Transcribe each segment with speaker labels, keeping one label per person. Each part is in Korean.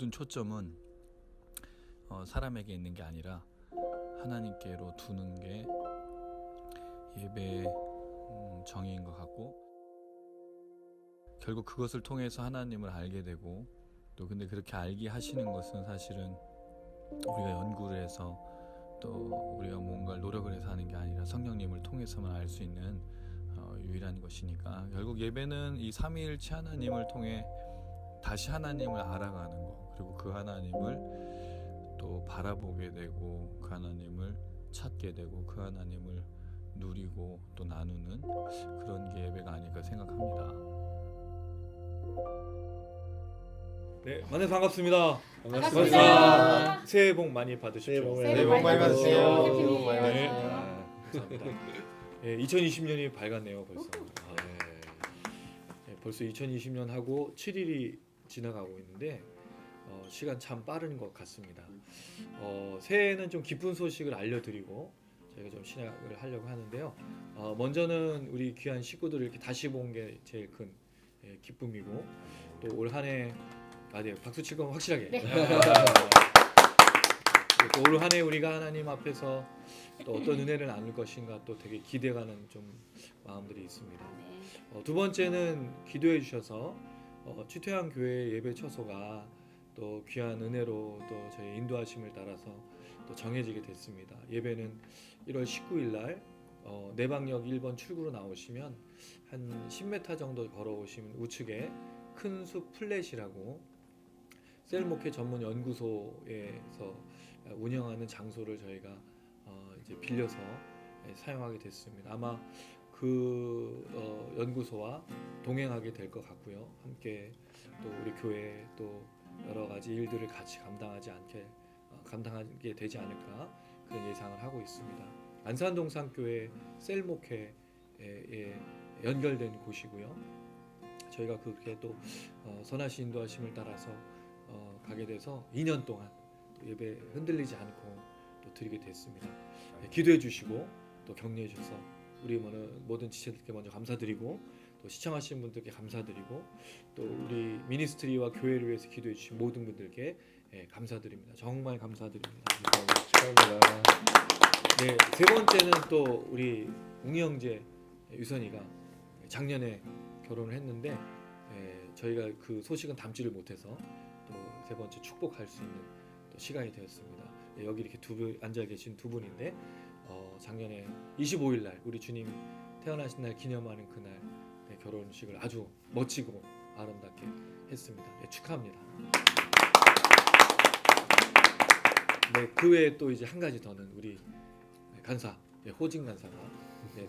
Speaker 1: 모든 초점은 사람에게 있는 게 아니라 하나님께로 두는 게 예배의 정의인 것 같고, 결국 그것을 통해서 하나님을 알게 되고, 또 근데 그렇게 알게 하시는 것은 사실은 우리가 연구를 해서 또 우리가 뭔가를 노력을 해서 하는 게 아니라 성령님을 통해서만 알 수 있는 유일한 것이니까, 결국 예배는 이 삼위일체 하나님을 통해 다시 하나님을 알아가는 거, 그리고 그 하나님을 또 바라보게 되고, 그 하나님을 찾게 되고, 그 하나님을 누리고 또 나누는 그런 게 예배가 아닐까 생각합니다.
Speaker 2: 네, 만나서 반갑습니다.
Speaker 3: 반갑습니다.
Speaker 2: 새해 복 많이 받으십시오.
Speaker 3: 새해 복 많이 받으세요.
Speaker 2: 네.
Speaker 3: 해피 뉴 이어.
Speaker 2: 네. 감사합니다. 네, 2020년이 밝았네요, 벌써. 네, 벌써 2020년 하고 7일이 지나가고 있는데 시간 참 빠른 것 같습니다. 새해에는 좀 기쁜 소식을 알려드리고 저희가 좀 시작을 하려고 하는데요. 먼저는 우리 귀한 식구들을 이렇게 다시 본 게 제일 큰 기쁨이고, 또 올 한해 네, 박수 칠 건 확실하게.
Speaker 3: 네.
Speaker 2: 또 올 한해 우리가 하나님 앞에서 또 어떤 은혜를 나눌 것인가 또 되게 기대가는 좀 마음들이 있습니다. 두 번째는 기도해 주셔서 취퇴한 교회 예배 처소가 또 귀한 은혜로 또 저희 인도하심을 따라서 또 정해지게 됐습니다. 예배는 1월 19일 날 내방역 1번 출구로 나오시면 한 10m 정도 걸어오시면 우측에 큰 숲 플랫이라고 셀목회 전문 연구소에서 운영하는 장소를 저희가 이제 빌려서 사용하게 됐습니다. 아마 그 연구소와 동행하게 될 것 같고요. 함께 또 우리 교회 또 여러 가지 일들을 같이 감당하게 되지 않을까 그런 예상을 하고 있습니다. 안산동산교회 셀목회에 연결된 곳이고요. 저희가 그렇게 또 선하신 인도하심을 따라서 가게 돼서 2년 동안 예배 흔들리지 않고 또 드리게 됐습니다. 기도해 주시고 또 격려해 주셔서 우리 모든 지체들께 먼저 감사드리고, 또 시청하시는 분들께 감사드리고, 또 우리 미니스트리와 교회를 위해서 기도해 주신 모든 분들께 감사드립니다. 정말 감사드립니다.
Speaker 3: 축하합니다.
Speaker 2: 네, 세 번째는 또 우리 웅이 형제 유선이가 작년에 결혼을 했는데 저희가 그 소식은 담지를 못해서 또 세 번째 축복할 수 있는 또 시간이 되었습니다. 여기 이렇게 앉아 계신 두 분인데 작년에 25일 날 우리 주님 태어나신 날 기념하는 그날 결혼식을 아주 멋지고 아름답게 했습니다. 축하합니다. 네, 그 외에 또 이제 한 가지 더는 우리 간사 호진 간사가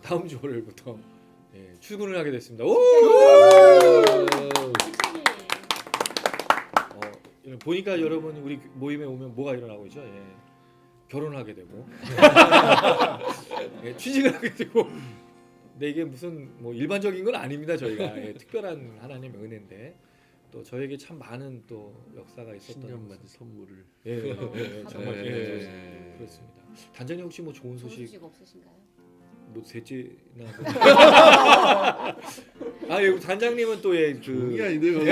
Speaker 2: 다음 주 월요일부터 출근을 하게 됐습니다. 오! 보니까 여러분 우리 모임에 오면 뭐가 일어나고 있죠? 결혼을 하게 되고 취직을 하게 되고. 네, 이게 무슨 뭐 일반적인 건 아닙니다. 저희가 특별한 하나님의 은혜인데 또 저에게 참 많은 또 역사가 있었던
Speaker 3: 신년맞이 선물을.
Speaker 2: 정말 그렇습니다. 단장님 혹시 뭐 좋은 소식
Speaker 4: 없으신가요?
Speaker 2: 뭐 셋째나 단장님은 또
Speaker 3: 종이 아니네요.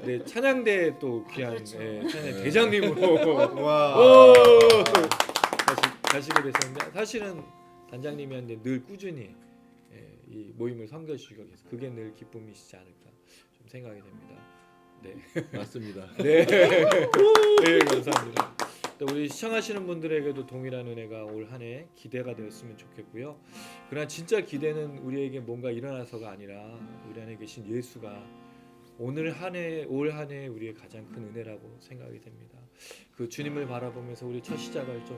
Speaker 2: 네, 찬양대 또 귀한
Speaker 4: 그렇죠.
Speaker 2: 찬양대 대장님으로
Speaker 3: 와.
Speaker 2: 가시게 되셨는데, 사실은 단장님이 늘 꾸준히 이 모임을 섬겨주시고 계셔서 그게 늘 기쁨이시지 않을까 좀 생각이 됩니다. 네,
Speaker 3: 맞습니다.
Speaker 2: 네, 네, 감사합니다. 또 우리 시청하시는 분들에게도 동일한 은혜가 올 한해 기대가 되었으면 좋겠고요. 그러나 진짜 기대는 우리에게 뭔가 일어나서가 아니라 우리 안에 계신 예수가 올 한해 우리의 가장 큰 은혜라고 생각이 됩니다. 그 주님을 바라보면서 우리 첫 시작을 좀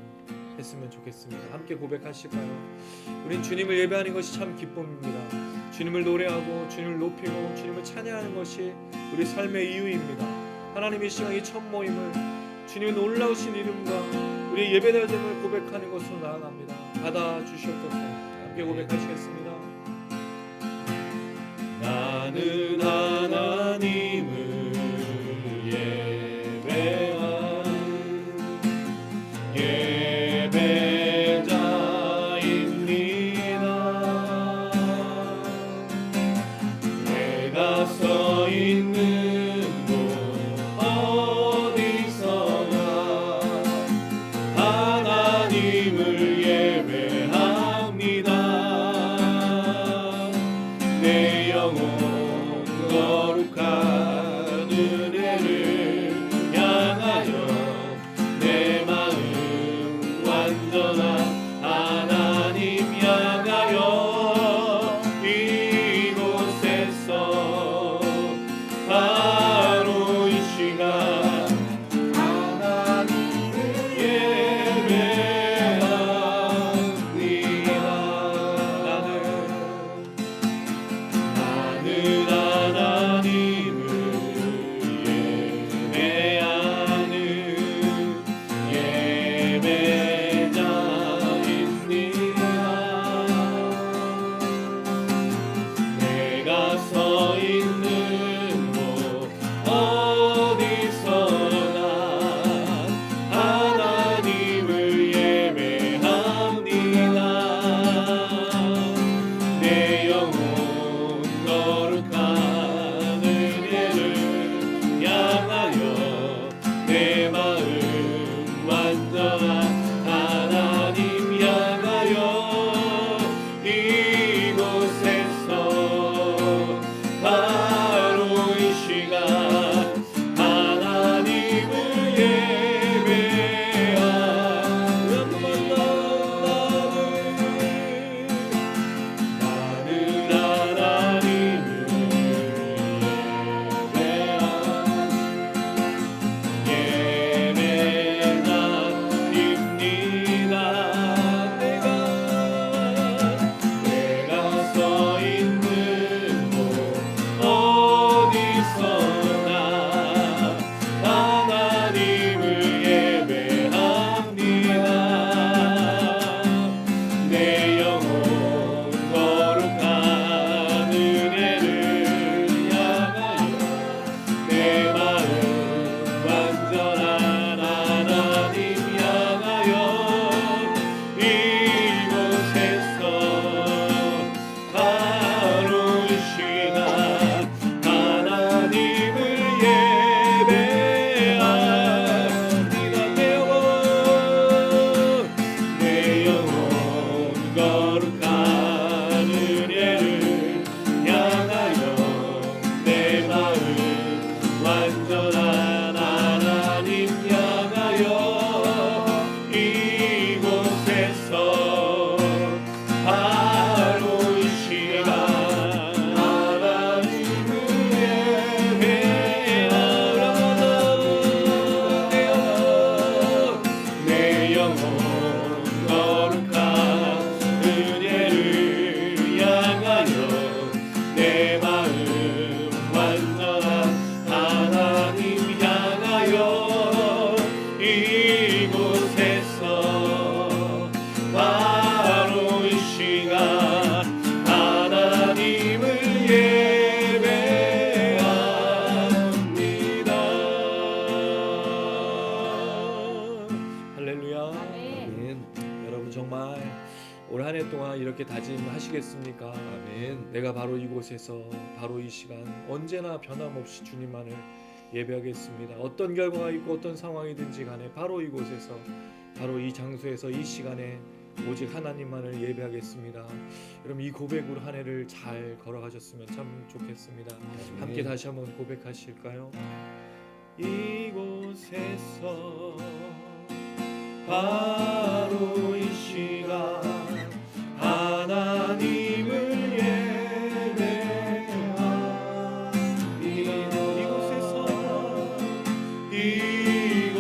Speaker 2: 했으면 좋겠습니다. 함께 고백하실까요? 우린 주님을 예배하는 것이 참 기쁨입니다. 주님을 노래하고 주님을 높이고 주님을 찬양하는 것이 우리 삶의 이유입니다. 하나님의 시간 이 첫 모임을 주님의 놀라우신 이름과 우리의 예배됨을 고백하는 것으로 나아갑니다. 받아주시옵소서. 함께 고백하시겠습니다. 나는 하나님을 예배하는 예배자입니다. 내가 서 있는 곳 이곳에서 바로 이 시간 하나님을 예배합니다. 할렐루야.
Speaker 3: 아멘.
Speaker 2: 여러분 정말 올 한 해 동안 이렇게 다짐하시겠습니까?
Speaker 3: 아멘.
Speaker 2: 내가 바로 이곳에서 바로 이 시간 언제나 변함없이 주님만을 예배하겠습니다. 어떤 결과가 있고 어떤 상황이든지 간에 바로 이곳에서 바로 이 장소에서 이 시간에 오직 하나님만을 예배하겠습니다. 여러분 이 고백으로 한 해를 잘 걸어가셨으면 참 좋겠습니다. 함께 다시 한번 고백하실까요? 이곳에서 바로 이 시간 하나님을 예배합니다.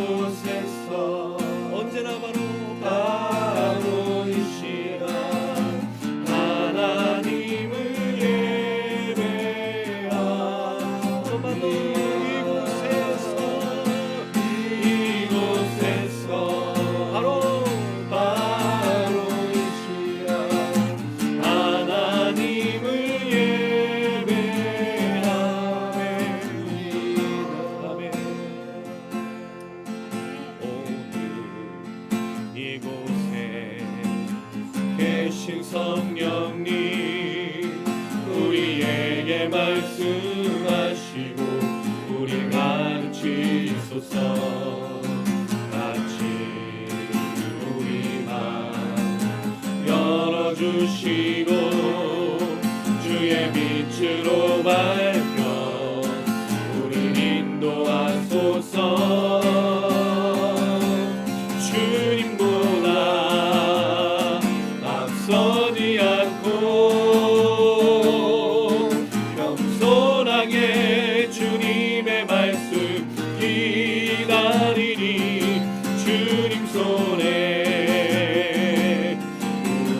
Speaker 2: 이곳에서 언제나 바로 이 시간 하나님을 예배합니다. 이곳에서 바로 이 시간 하나님을 예배합니다. 아멘. 오늘 이곳에 계신 성령님 우리에게 말씀하시고 우리 가르치소서. 같이 우리 맘 열어주시고 주의 빛으로 밝혀 우리 인도하소서. 주님보다 앞서지 않고 겸손하게 주님의 말씀 기다리니 주님 손에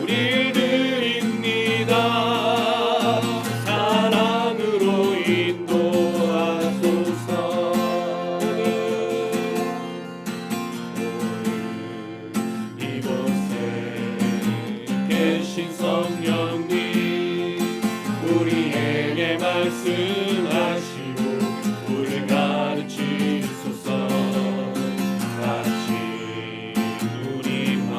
Speaker 2: 우리 드립니다. 사랑으로 인도하소서. 이곳에 계신 성령님 우리에게 말씀하시고 우리 가르치소서. 같이 우리 맘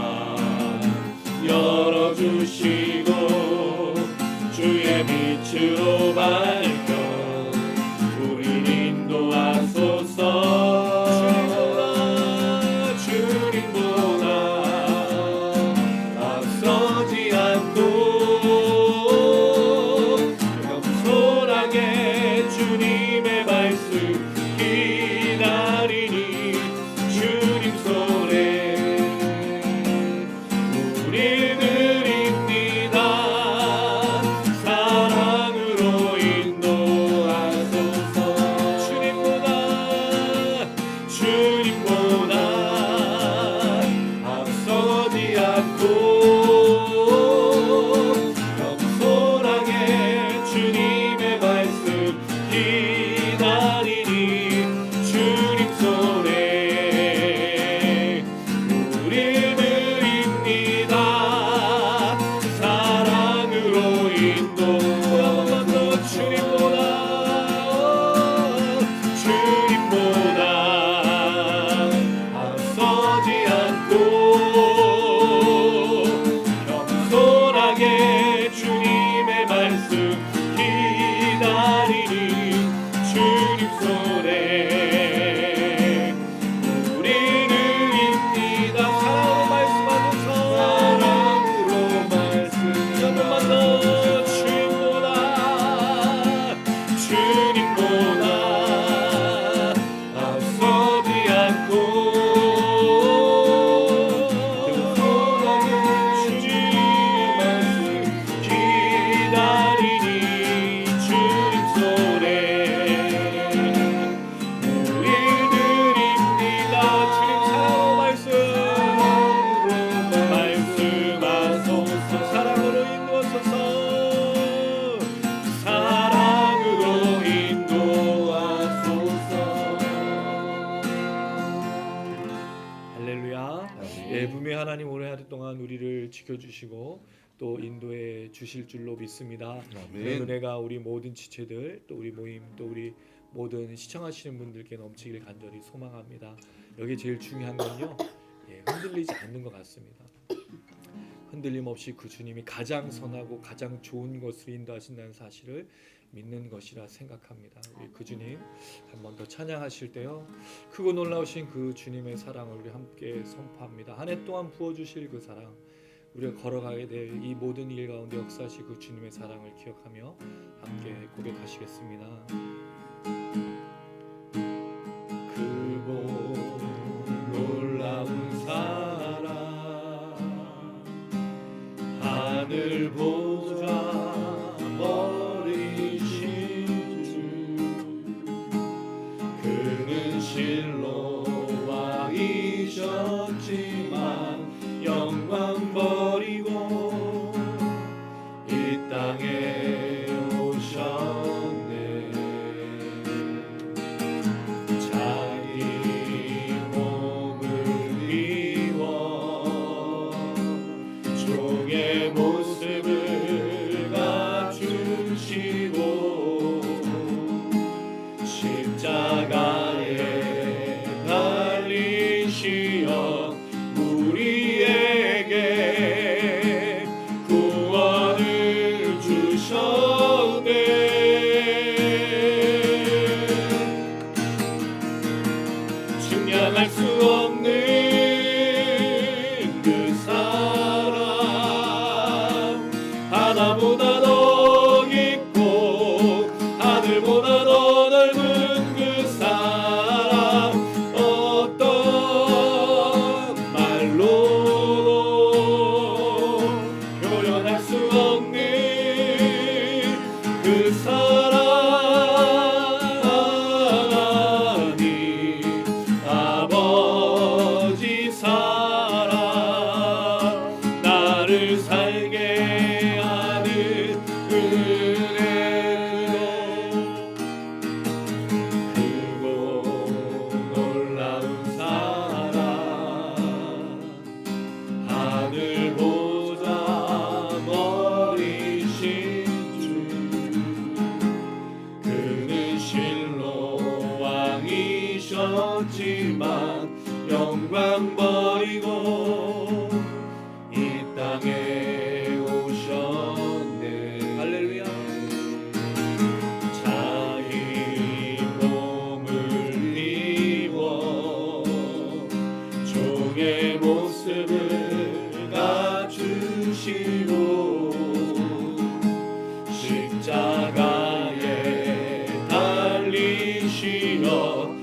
Speaker 2: 열어주시고 주의 빛으로 밝혀 우리 인도하소서. 주님보다 앞서지 않고 겸손하게 주님의 말씀 기다리니 주님 손에 우리 드립니다. 사랑으로 인도 할렐루야. 예, 분명히 하나님 오늘 하루 동안 우리를 지켜주시고 또 인도해 주실 줄로 믿습니다. 그런 은혜가 우리 모든 지체들, 또 우리 모임, 또 우리 모든 시청하시는 분들께 넘치길 간절히 소망합니다. 여기 제일 중요한 건요, 흔들리지 않는 것 같습니다. 흔들림 없이 그 주님이 가장 선하고 가장 좋은 것으로 인도하신다는 사실을 믿는 것이라 생각합니다. 우리 그 주님 한 번 더 찬양하실 때요, 크고 놀라우신 그 주님의 사랑을 우리 함께 선포합니다. 한 해 동안 부어주실 그 사랑, 우리가 걸어가게 될 이 모든 일 가운데 역사하실 그 주님의 사랑을 기억하며 함께 고백하시겠습니다. 크고 놀라운 사랑, 하늘 보좌 버리신 주, 그는 실로 왕이셨지만 영광 버리고 이 땅에 오셨네. 자기 몸을 입어 종의 모습을 갖추시고 십자가에 달리시어 우리에게 구원을 주셨네. 측량할 수 없는 그 사랑, 하나보다 더 깊고 하늘보다 더 넓은 그 사랑, 어떤 말로도 표현할 수 없는 그 사랑, 하나님 아버지 사랑, 나를 살게 하는 은혜로 크고 놀라운 사랑, 하늘 보좌 버리신 주, 그는 실로 왕이셨지만 영광 버리고 이 땅에 오셨네. 할렐루야. 자기 몸을 입어 종의 모습을 갖추시고 십자가에 달리시어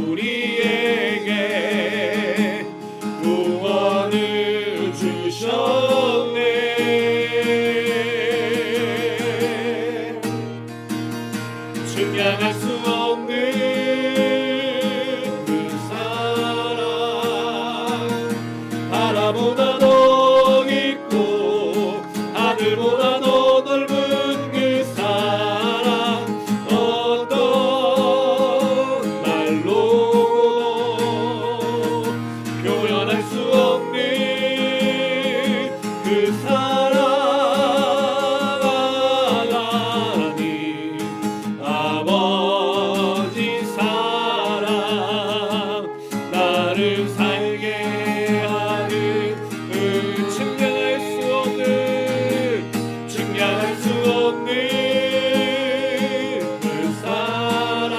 Speaker 2: 우리에게 구원을 주셨네. 측량할 수 없는 그 사랑, 하나보다 더 깊고 하늘보다 더 넓은 그 사랑, 어떤 말로도 표현할 수 없는 그 사랑, 하나님 아버지 사랑, 나를 살게 하는 그 측량할 수 없는 그 사랑,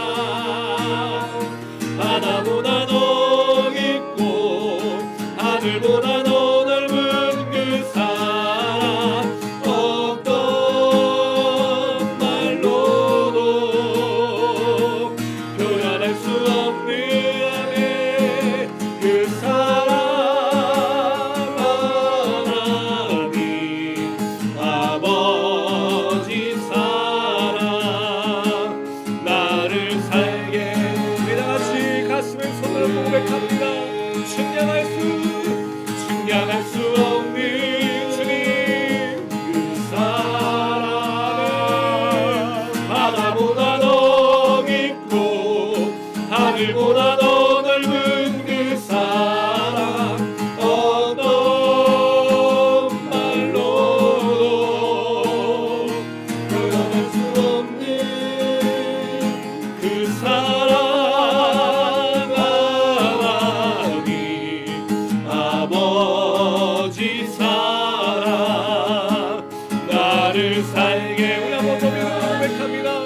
Speaker 2: 바다보다 더 깊고 하늘보다 더 넓은 그 사랑, 어떤 말로도 표현할 수 없는 그 사랑, 하나님 아버지 사랑, 나를 살게. 우리 다같이 가슴에 손을 고백합니다. 측량할 수 없는 주님 그 사랑, 바다보다 더 깊고 하늘보다 더 넓은 그 사랑, 아버지 사랑 나를 살게 우리 한번 고백합니다.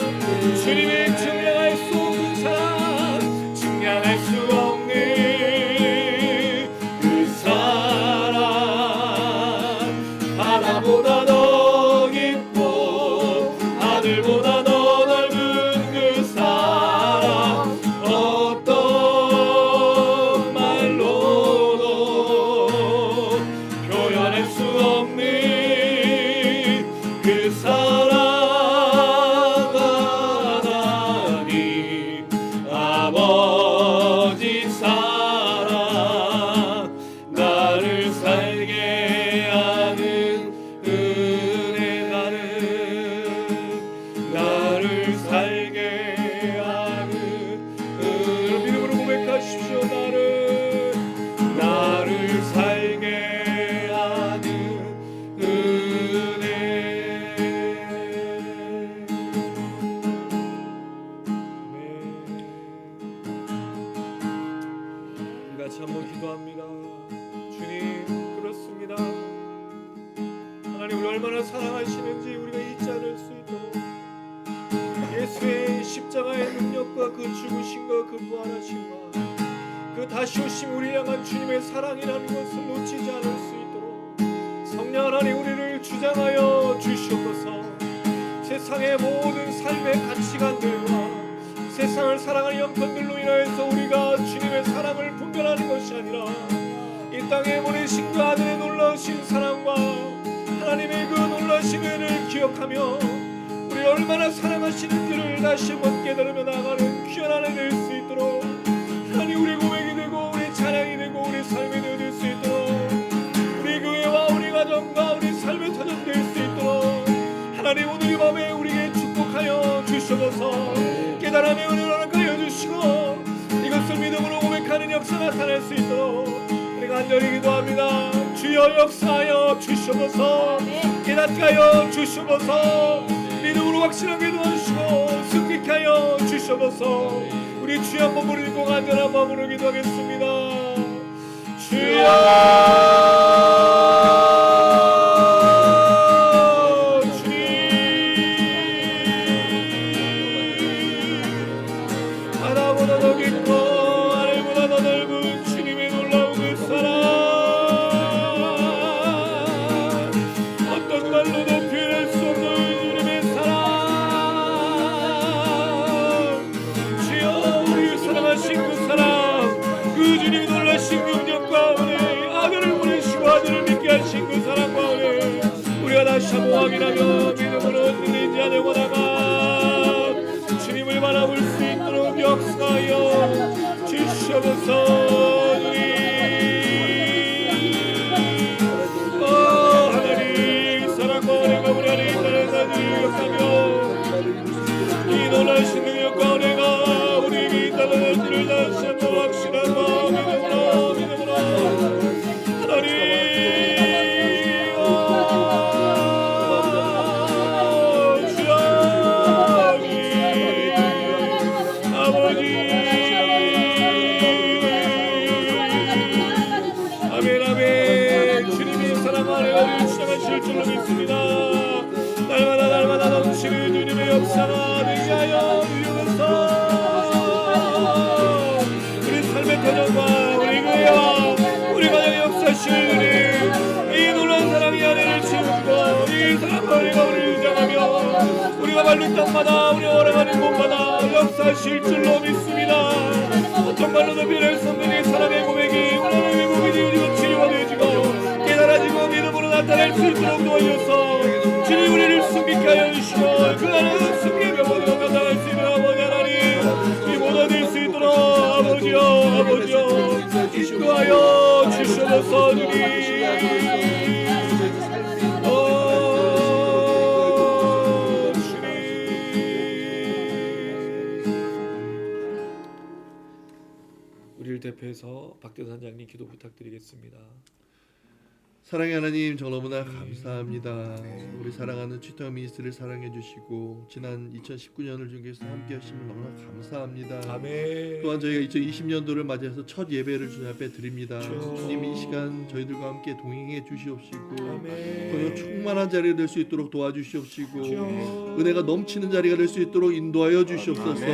Speaker 2: 주님의 증량할 수 없는 사랑 증량할 수 없는 그 사랑 바다보다 더 깊고 하늘보다 더 넓은 그 사랑 어떤 말로도 표현할 수 없는 그 사랑 하나님 아버지 사랑 나를 살게 하는 은혜 나를 살게 하는 은혜 믿음으로 고백하십시오. 나를 살게 하는 은혜 우리 같이 한번 기도합니다. 주님 그렇습니다. 하나님 우리 얼마나 사랑하시는지 우리가 잊지 않을 수 있도록 예수의 십자가의 능력과 그 죽으심과 그 부활하심과 그 다시 오심 우리 향한 주님의 사랑이라는 것을 놓치지 않을 수 있도록 성령 하나님 우리를 주장하여 주시옵소서. 세상의 모든 삶의 가치관들과 세상을 사랑하는 형편들로 인하여서 우리가 주님의 사랑을 분별하는 것이 아니라 이 땅에 보내신 그 아들의 놀라우신 사랑과 하나님의 그 놀라신 은혜를 기억하며 우리 얼마나 사랑하시는지를 다시 한번 깨달으며 나가는 귀한 하나 될 수 있도록 하나님 우리 고백이 되고 우리 찬양이 되고 우리 삶이 되어질 수 있도록 우리 교회와 우리 가정과 우리 삶의 터전 될 수 있도록 하나님 오늘 이 밤에 우리에게 축복하여 주시옵소서. 깨달음의 은혜를 허락하여 주시고 이것을 믿음으로 고백하는 역사 나타날 수 있도록 우리가 간절히 기도합니다. 주여 역사하여 주시옵소서. 깨닫게 하여 주시옵소서. 믿음으로 확실하게 도와주시고 승리케 하여 주시옵소서. 우리 주여 한번 부르고 간절한 마음으로 기도하겠습니다. 주여 하나보다 더 깊고 하늘보다 더 넓은 주님의 놀라운 그 사랑 어떤 말로도 표현할 수 없는 주님의 사랑 주여 우리를 사랑하신 그 사랑 그 주님이 놀라신 능력과 은혜 아들을 보내시고 아들을 믿게 하신 그 사랑과 은혜 우리가 다시 한번 확인하며 믿음으로 흔들리지 않을 원하가 주님을 바라볼 수 있도록 역사하여 주시옵소서. 하나님 사랑과 은혜가 우리 안에 있다는 사실을 기억하며 이 놀라신 능력과 은혜가 우리에게 있다는 사실을 다시 한번 확신한 마음으로 믿음으로 하나님 줄로 믿습니다. 날마다 넘치는 주님의 역사가 되게 하여 주옵소서. 우리 삶의 터전과 우리 교회와 우리 가정의 역사시는 이 놀라운 사랑의 아내를 채우고 이 사랑과 은혜가 우리를 유장하며 우리가 밟는 땅마다 우리 오래가는 곳마다 역사하실 줄로 믿습니다. 어떤 말로도 변할 수 없는 이 사랑의 고백이 오늘의 외국이 되어지고 치유가 되어지고 깨달아지고 믿음으로 나타낼 수 있도록 도와주셔서 주님 우리를 승리케 하여 주시고 그 안에서 승리의 명분으로 나타날 수 있는 아버지 하나님 이 모두 될 수 있도록 아버지여 인도하여 주시옵소서. 주님 우리를 대표해서 박대선장님 기도 부탁드리겠습니다.
Speaker 3: 사랑의 하나님 정말 너무나 감사합니다. 우리 사랑하는 치통 미니스트를 사랑해 주시고 지난 2019년을 주님께서 함께 하심을 너무나 감사합니다.
Speaker 2: 아멘.
Speaker 3: 또한 저희가 2020년도를 맞이해서 첫 예배를 주님 앞에 드립니다. 주님 이 시간 저희들과 함께 동행해 주시옵시고 또 충만한 자리가 될 수 있도록 도와주시옵시고 은혜가 넘치는 자리가 될 수 있도록 인도하여 주시옵소서.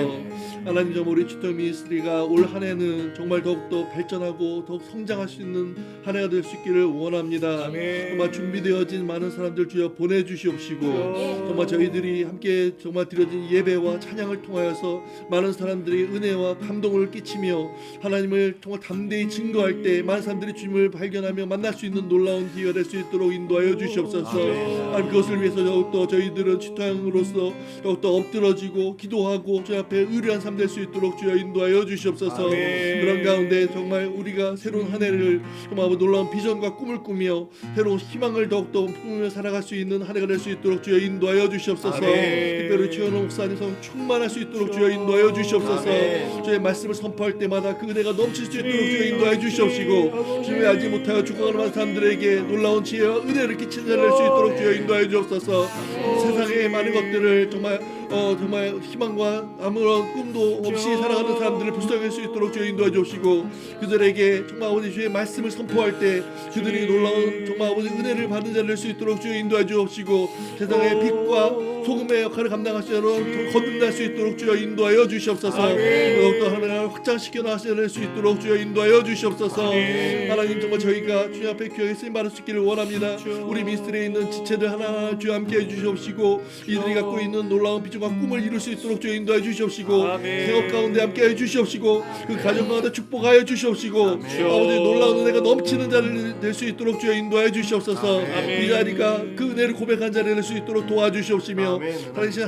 Speaker 3: 하나님 정말 우리 치통 미니스트리가 올 한 해는 정말 더욱더 발전하고 더욱 성장할 수 있는 한 해가 될 수 있기를 원합니다. 정말 준비되어진 많은 사람들 주여 보내주시옵시고 정말 저희들이 함께 정말 드려진 예배와 찬양을 통하여서 많은 사람들이 은혜와 감동을 끼치며 하나님을 정말 담대히 증거할 때 많은 사람들이 주님을 발견하며 만날 수 있는 놀라운 기회가 될 수 있도록 인도하여 주시옵소서. 하나님 그것을 위해서 더욱더 저희들은 치토양으로서 더욱더 엎드러지고 기도하고 주 앞에 의뢰한 삶 될 수 있도록 주여 인도하여 주시옵소서. 그런 가운데 정말 우리가 새로운 한 해를 정말 놀라운 비전과 꿈을 꾸며 새로운 희망을 더욱더 품으며 살아갈 수 있는 한 해가 될 수 있도록 주여 인도하여 주시옵소서. 특별히 주여 목사님께서 충만할 수 있도록 주여 인도하여 주시옵소서. 주의 말씀을 선포할 때마다 그 은혜가 넘칠 수 있도록 주여 인도하여 주시옵시고 주님이 알지 못하여 죽어가는 사람들에게 놀라운 지혜와 은혜를 끼치는 자를 낼 수 있도록 주여 인도하여 주옵소서. 세상의 많은 것들을 정말 희망과 아무런 꿈도 없이 살아가는 사람들을 불쌍할 수 있도록 주여 인도해 주시고 그들에게 정말 아버지 주의 말씀을 선포할 때 그들이 놀라운 정말 아버지 은혜를 받는 자를 낼 수 있도록 주여 인도해 주옵시고 세상의 빛과 소금의 역할을 감당하시도록 거듭날 수 있도록 주여 인도하여 주시옵소서. 더욱더 하나님을 확장시켜 나가실 수 있도록 주여 인도하여 주시옵소서. 하나님 정말 저희가 주님 앞에 귀하게 쓰임 받을 수 있기를 원합니다. 우리 미스트리에 있는 지체들 하나하나 주여 함께 해주시옵시고 이들이 갖고 있는 놀라운 비전과 꿈을 이룰 수 있도록 주여 인도해 주시옵시고 생업 가운데 함께 해주시옵시고 그 가정 가운데 축복하여 주시옵시고 아버지 놀라운 은혜가 넘치는 자를 될 수 있도록 주여 인도해 주시옵소서. 이 자리가 그 은혜를 고백한 자리를 낼 수 있도록 도와주시옵시며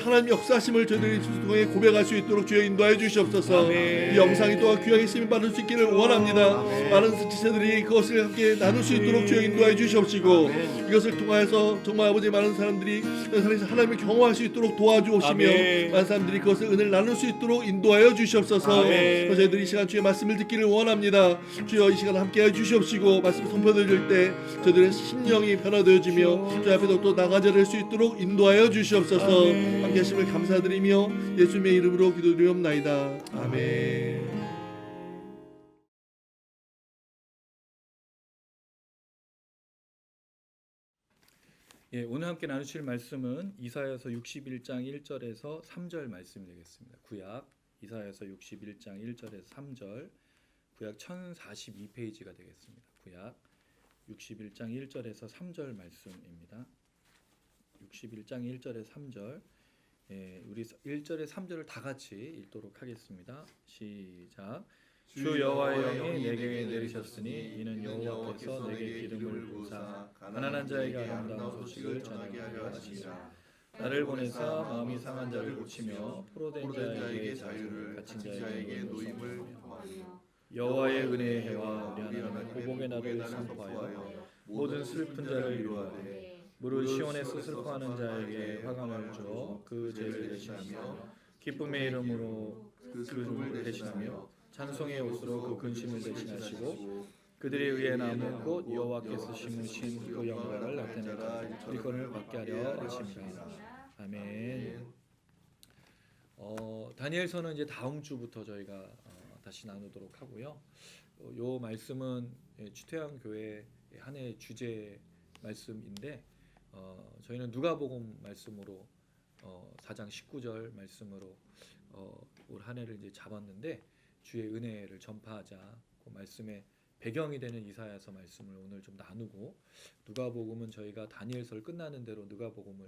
Speaker 3: 하나님 역사심을 저희들이 통해 고백할 수 있도록 주여 인도해 주시옵소서. 이 영상이 또한 귀하게 쓰임 받을 수 있기를 원합니다. 많은 지체들이 그것을 함께 나눌 수 있도록 주여 인도해 주시옵시고 이것을 통하여서 정말 아버지 많은 사람들이 하나님을 경험할 수 있도록 도와주옵시며 많은 사람들이 그것을 은혜를 나눌 수 있도록 인도하여 주시옵소서. 저희들이 이 시간 주의 말씀을 듣기를 원합니다. 주여 이 시간 함께 해주시옵시고 말씀 선포드릴 때 저희들의 심령이 변화되어지며 주 앞에 또 나가져낼 수 있도록 인도하여 주시옵소서. 함께 하심을 감사드리며 예수님의 이름으로 기도드리옵나이다. 아멘.
Speaker 1: 예, 오늘 함께 나누실 말씀은 이사야서 61장 1절에서 3절 말씀이 되겠습니다. 구약 이사야서 61장 1절에서 3절 구약 1042페이지가 되겠습니다. 구약 61장 1절에서 3절 말씀입니다. 61장 1절에서 3절 우리 1절에 3절을 다 같이 읽도록 하겠습니다. 시작. 주 여호와의 영이 내게 내리셨으니 이는 여호와께서 내게 기름을 부으사 가난한 자에게 아름다운 소식을 전하게 하려 하시니라. 나를 보내사 마음이 상한 자를 고치며 포로된 자에게 자유를 갇힌 자에게 노임을 도하며 여호와의 은혜의 해와 우리 하나님의 보복의 날을 선포하여 모든 슬픈 자를 위로하되 무릇 시온에서 슬퍼하는 자에게 화관을 주어 그 죄를 대신하며 기쁨의 이름으로 그 슬픔을 대신하며 찬송의 옷으로 그 근심을 대신하시고 그들에 의해 남은 곧 여호와께서 심으신 그 영광을 나타내라 일권을 받게 하려 하십니다. 아멘. 다니엘서는 이제 다음 주부터 저희가 다시 나누도록 하고요. 요 말씀은 추태양 교회 한 해 주제 말씀인데 저희는 누가복음 말씀으로 4장 19절 말씀으로 올 한 해를 이제 잡았는데 주의 은혜를 전파하자. 그 말씀의 배경이 되는 이사야서 말씀을 오늘 좀 나누고 누가복음은 저희가 다니엘서를 끝나는 대로 누가복음을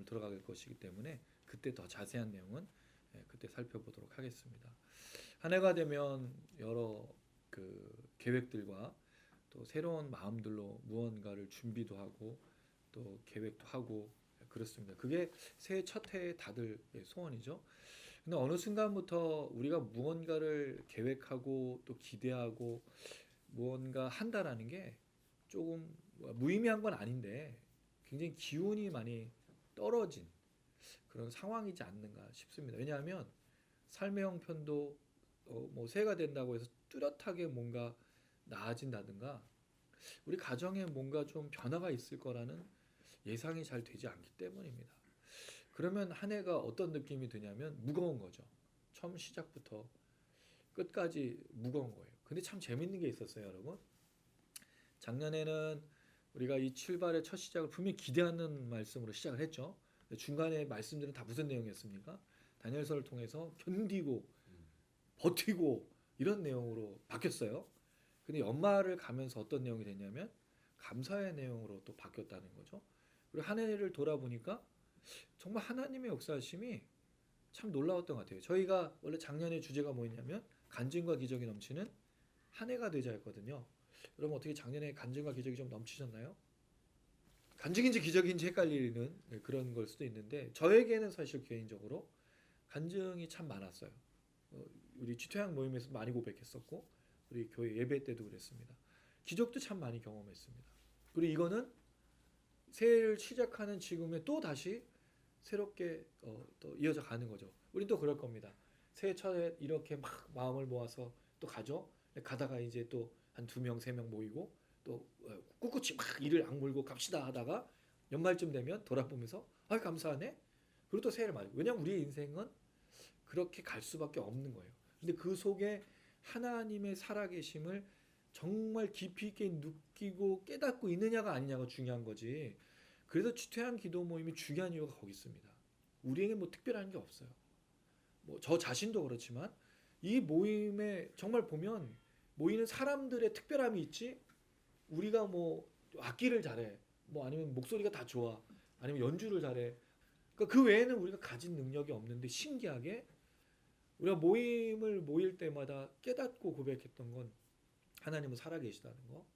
Speaker 1: 들어갈 것이기 때문에 그때 더 자세한 내용은 그때 살펴보도록 하겠습니다. 한 해가 되면 여러 그 계획들과 또 새로운 마음들로 무언가를 준비도 하고 또 계획도 하고 그렇습니다. 그게 새해 첫 해의 다들 소원이죠. 근데 어느 순간부터 우리가 무언가를 계획하고 또 기대하고 무언가 한다라는 게 조금 무의미한 건 아닌데 굉장히 기운이 많이 떨어진 그런 상황이지 않는가 싶습니다. 왜냐하면 삶의 형편도 새해가 된다고 해서 뚜렷하게 뭔가 나아진다든가
Speaker 2: 우리 가정에 뭔가 좀 변화가 있을 거라는 예상이 잘 되지 않기 때문입니다. 그러면 한 해가 어떤 느낌이 드냐면 무거운 거죠. 처음 시작부터 끝까지 무거운 거예요. 근데 참 재밌는 게 있었어요, 여러분. 작년에는 우리가 이 출발의 첫 시작을 분명히 기대하는 말씀으로 시작을 했죠. 중간에 말씀들은 다 무슨 내용이었습니까? 다니엘서를 통해서 견디고 버티고 이런 내용으로 바뀌었어요. 근데 연말을 가면서 어떤 내용이 됐냐면 감사의 내용으로 또 바뀌었다는 거죠. 그리고 한 해를 돌아보니까 정말 하나님의 역사하심이 참 놀라웠던 것 같아요. 저희가 원래 작년에 주제가 뭐였냐면 간증과 기적이 넘치는 한 해가 되자였거든요. 여러분 어떻게 작년에 간증과 기적이 좀 넘치셨나요? 간증인지 기적인지 헷갈리는 그런 걸 수도 있는데 저에게는 사실 개인적으로 간증이 참 많았어요. 우리 취퇴학 모임에서 많이 고백했었고 우리 교회 예배 때도 그랬습니다. 기적도 참 많이 경험했습니다. 그리고 이거는 새해를 시작하는 지금에 또 다시 새롭게 또 이어져 가는 거죠. 우린 또 그럴 겁니다. 새해 첫해 이렇게 막 마음을 모아서 또 가죠. 가다가 이제 또 한 2명, 3명 모이고 또 꿋꿋이 막 일을 악물고 갑시다 하다가 연말쯤 되면 돌아보면서 아 감사하네. 그리고 또 새해를 맞이고. 왜냐하면 우리의 인생은 그렇게 갈 수밖에 없는 거예요. 근데 그 속에 하나님의 살아계심을 정말 깊이 있게 느끼고 깨닫고 있느냐가 아니냐가 중요한 거지. 그래서 추퇴한 기도 모임이 중요한 이유가 거기 있습니다. 우리에게 뭐 특별한 게 없어요. 뭐 저 자신도 그렇지만 이 모임에 정말 보면 모이는 사람들의 특별함이 있지. 우리가 뭐 악기를 잘해, 뭐 아니면 목소리가 다 좋아, 아니면 연주를 잘해. 그러니까 그 외에는 우리가 가진 능력이 없는데 신기하게 우리가 모임을 모일 때마다 깨닫고 고백했던 건 하나님은 살아계시다는 거.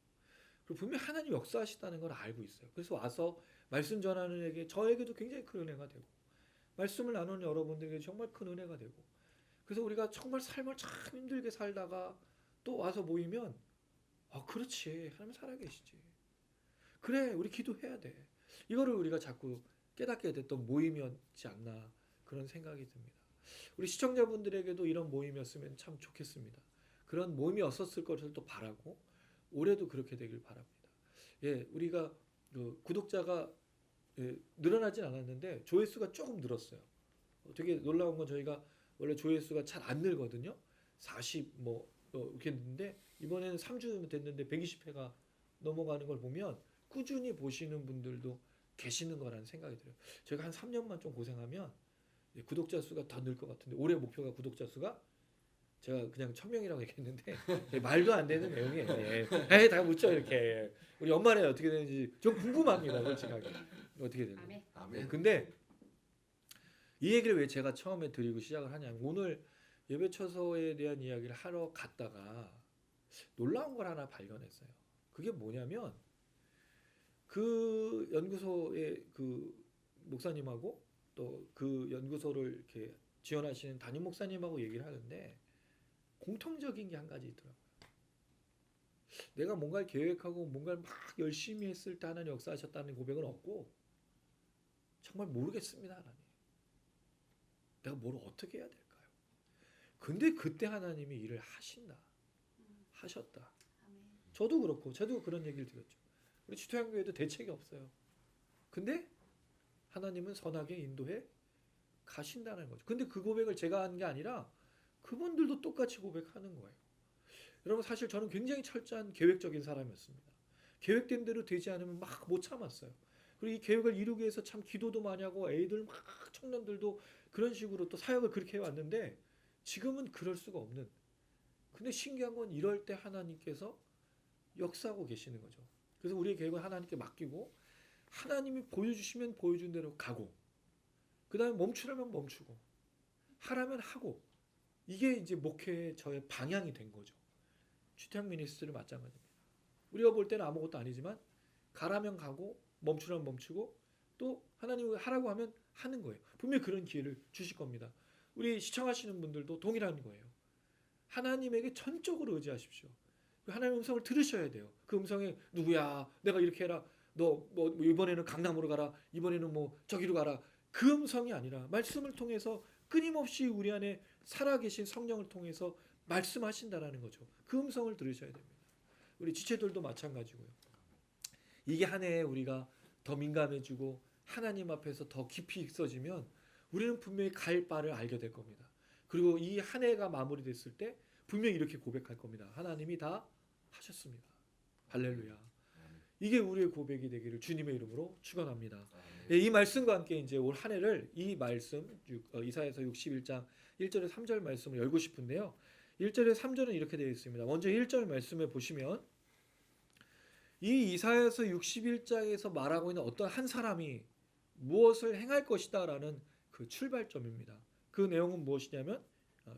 Speaker 2: 그리고 분명히 하나님 역사하시다는 걸 알고 있어요. 그래서 와서 말씀 전하는 에게 저에게도 굉장히 큰 은혜가 되고 말씀을 나누는 여러분들에게 정말 큰 은혜가 되고 그래서 우리가 정말 삶을 참 힘들게 살다가 또 와서 모이면 그렇지 하나님 살아계시지. 그래 우리 기도해야 돼. 이거를 우리가 자꾸 깨닫게 됐던 모임이었지 않나 그런 생각이 듭니다. 우리 시청자분들에게도 이런 모임이었으면 참 좋겠습니다. 그런 모임이었었을 것을 또 바라고 올해도 그렇게 되길 바랍니다. 예, 우리가 구독자가 늘어나진 않았는데 조회수가 조금 늘었어요. 되게 놀라운 건 저희가 원래 조회수가 잘 안 늘거든요. 40 뭐 이렇게 했는데 이번에는 3주 됐는데 120회가 넘어가는 걸 보면 꾸준히 보시는 분들도 계시는 거라는 생각이 들어요. 저희가 한 3년만 좀 고생하면 구독자 수가 더 늘 것 같은데 올해 목표가 구독자 수가 제가 그냥 1000명이라고 얘기했는데 말도 안 되는 내용이에요. 에이 다 묻죠 이렇게. 우리 연말에 어떻게 되는지 좀 궁금합니다. 솔직하게 어떻게 되는지.
Speaker 3: 아멘.
Speaker 2: 근데 이 얘기를 왜 제가 처음에 드리고 시작을 하냐면 오늘 예배 처소에 대한 이야기를 하러 갔다가 놀라운 걸 하나 발견했어요. 그게 뭐냐면 그 연구소의 그 목사님하고 또 그 연구소를 이렇게 지원하시는 담임 목사님하고 얘기를 하는데 공통적인 게 한 가지 있더라고요. 내가 뭔가를 계획하고 뭔가를 막 열심히 했을 때 하나님 역사하셨다는 고백은 없고 정말 모르겠습니다 하나님. 내가 뭘 어떻게 해야 될까요? 근데 그때 하나님이 일을 하셨다. 저도 그렇고 저도 그런 얘기를 드렸죠. 우리 추토양교회도 대책이 없어요. 근데 하나님은 선하게 인도해 가신다는 거죠. 근데 그 고백을 제가 한 게 아니라 그분들도 똑같이 고백하는 거예요. 여러분 사실 저는 굉장히 철저한 계획적인 사람이었습니다. 계획된 대로 되지 않으면 막 못 참았어요. 그리고 이 계획을 이루기 위해서 참 기도도 많이 하고 애들 막 청년들도 그런 식으로 또 사역을 그렇게 해왔는데 지금은 그럴 수가 없는. 근데 신기한 건 이럴 때 하나님께서 역사하고 계시는 거죠. 그래서 우리의 계획을 하나님께 맡기고 하나님이 보여주시면 보여준 대로 가고 그 다음에 멈추라면 멈추고 하라면 하고 이게 이제 목회의 저의 방향이 된 거죠. 추태학 미니스트를 마찬가지입니다. 우리가 볼 때는 아무것도 아니지만 가라면 가고 멈추라면 멈추고 또 하나님이 하라고 하면 하는 거예요. 분명히 그런 기회를 주실 겁니다. 우리 시청하시는 분들도 동일한 거예요. 하나님에게 전적으로 의지하십시오. 하나님의 음성을 들으셔야 돼요. 그 음성에 누구야 내가 이렇게 해라 너 뭐 이번에는 강남으로 가라 이번에는 뭐 저기로 가라 그 음성이 아니라 말씀을 통해서 끊임없이 우리 안에 살아계신 성령을 통해서 말씀하신다라는 거죠. 그 음성을 들으셔야 됩니다. 우리 지체들도 마찬가지고요. 이게 한 해에 우리가 더 민감해지고 하나님 앞에서 더 깊이 있어지면 우리는 분명히 갈 바를 알게 될 겁니다. 그리고 이 한 해가 마무리됐을 때 분명히 이렇게 고백할 겁니다. 하나님이 다 하셨습니다. 할렐루야. 이게 우리의 고백이 되기를 주님의 이름으로 축원합니다. 예, 이 말씀과 함께 이제 올 한 해를 이 말씀 이사야서 61장 1절에 3절 말씀을 열고 싶은데요. 1절에 3절은 이렇게 되어 있습니다. 먼저 1절 말씀에 보시면 이 이사야서 61장에서 말하고 있는 어떤 한 사람이 무엇을 행할 것이다라는 그 출발점입니다. 그 내용은 무엇이냐면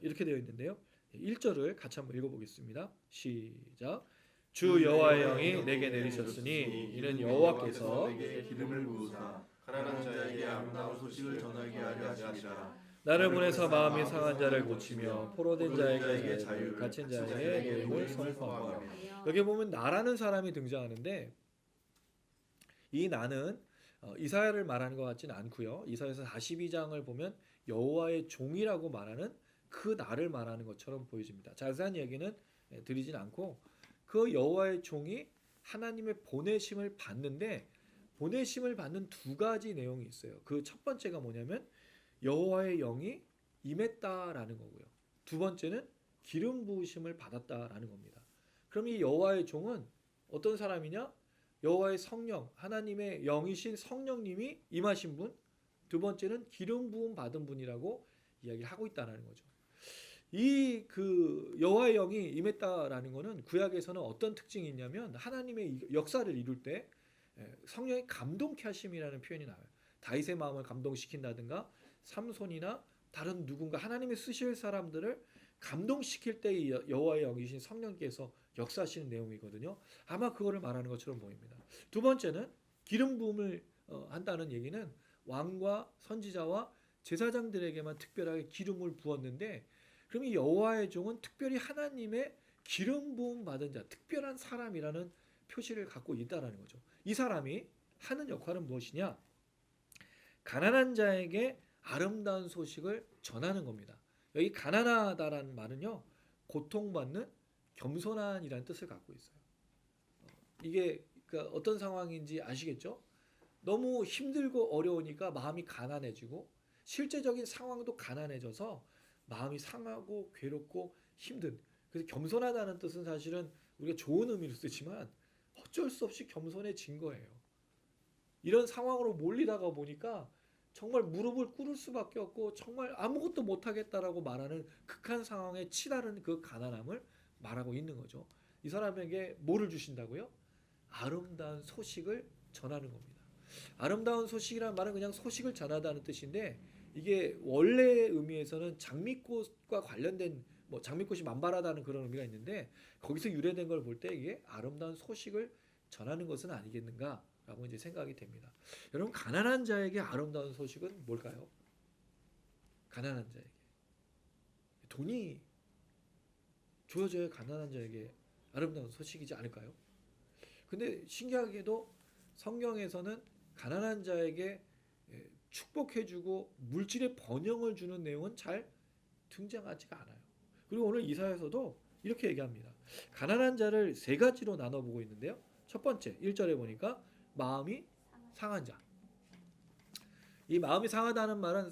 Speaker 2: 이렇게 되어 있는데요. 1절을 같이 한번 읽어보겠습니다. 시작. 주 여호와의 영이 내게 내리셨으니 이는 여호와께서
Speaker 3: 내게 기름을 부으사 가난한 자에게 아름다운 소식을 전하게 하려 하심이라.
Speaker 2: 나를 보내서 마음이 상한 자를 고치며 포로된 자에게 자유를 갇힌 자에게 노임을 선포하며. 여기 보면 나라는 사람이 등장하는데 이 나는 이사야를 말하는 것 같지는 않고요. 이사야서 42장을 보면 여호와의 종이라고 말하는 그 나를 말하는 것처럼 보여집니다. 자세한 얘기는 드리진 않고 그 여호와의 종이 하나님의 보내심을 받는데 보내심을 받는 두 가지 내용이 있어요. 그 첫 번째가 뭐냐면 여호와의 영이 임했다라는 거고요. 두 번째는 기름 부으심을 받았다라는 겁니다. 그럼 이 여호와의 종은 어떤 사람이냐? 여호와의 성령, 하나님의 영이신 성령님이 임하신 분. 두 번째는 기름 부음 받은 분이라고 이야기를 하고 있다는 거죠. 이 그 여호와의 영이 임했다라는 것은 구약에서는 어떤 특징이 있냐면 하나님의 역사를 이룰 때 성령이 감동케 하심이라는 표현이 나와요. 다윗의 마음을 감동시킨다든가 삼손이나 다른 누군가 하나님이 쓰실 사람들을 감동시킬 때 여호와의 영이신 성령께서 역사하시는 내용이거든요. 아마 그거를 말하는 것처럼 보입니다. 두 번째는 기름 부음을 한다는 얘기는 왕과 선지자와 제사장들에게만 특별하게 기름을 부었는데 그럼 이 여호와의 종은 특별히 하나님의 기름 부음 받은 자, 특별한 사람이라는 표시를 갖고 있다라는 거죠. 이 사람이 하는 역할은 무엇이냐? 가난한 자에게 아름다운 소식을 전하는 겁니다. 여기 가난하다라는 말은요, 고통받는 겸손한이라는 뜻을 갖고 있어요. 이게 그러니까 어떤 상황인지 아시겠죠? 너무 힘들고 어려우니까 마음이 가난해지고 실제적인 상황도 가난해져서 마음이 상하고 괴롭고 힘든. 그래서 겸손하다는 뜻은 사실은 우리가 좋은 의미로 쓰지만 어쩔 수 없이 겸손해진 거예요. 이런 상황으로 몰리다가 보니까 정말 무릎을 꿇을 수밖에 없고 정말 아무것도 못하겠다라고 말하는 극한 상황에 치달은 그 가난함을 말하고 있는 거죠. 이 사람에게 뭐를 주신다고요? 아름다운 소식을 전하는 겁니다. 아름다운 소식이라는 말은 그냥 소식을 전하다는 뜻인데 이게 원래 의미에서는 장미꽃과 관련된 뭐 장미꽃이 만발하다는 그런 의미가 있는데 거기서 유래된 걸 볼 때 이게 아름다운 소식을 전하는 것은 아니겠는가라고 이제 생각이 됩니다. 여러분 가난한 자에게 아름다운 소식은 뭘까요? 가난한 자에게 돈이 주어져야 가난한 자에게 아름다운 소식이지 않을까요? 근데 신기하게도 성경에서는 가난한 자에게 축복해주고 물질의 번영을 주는 내용은 잘 등장하지가 않아요. 그리고 오늘 이사야서도 이렇게 얘기합니다. 가난한 자를 세 가지로 나눠보고 있는데요. 첫 번째 1절에 보니까 마음이 상한 자. 이 마음이 상하다는 말은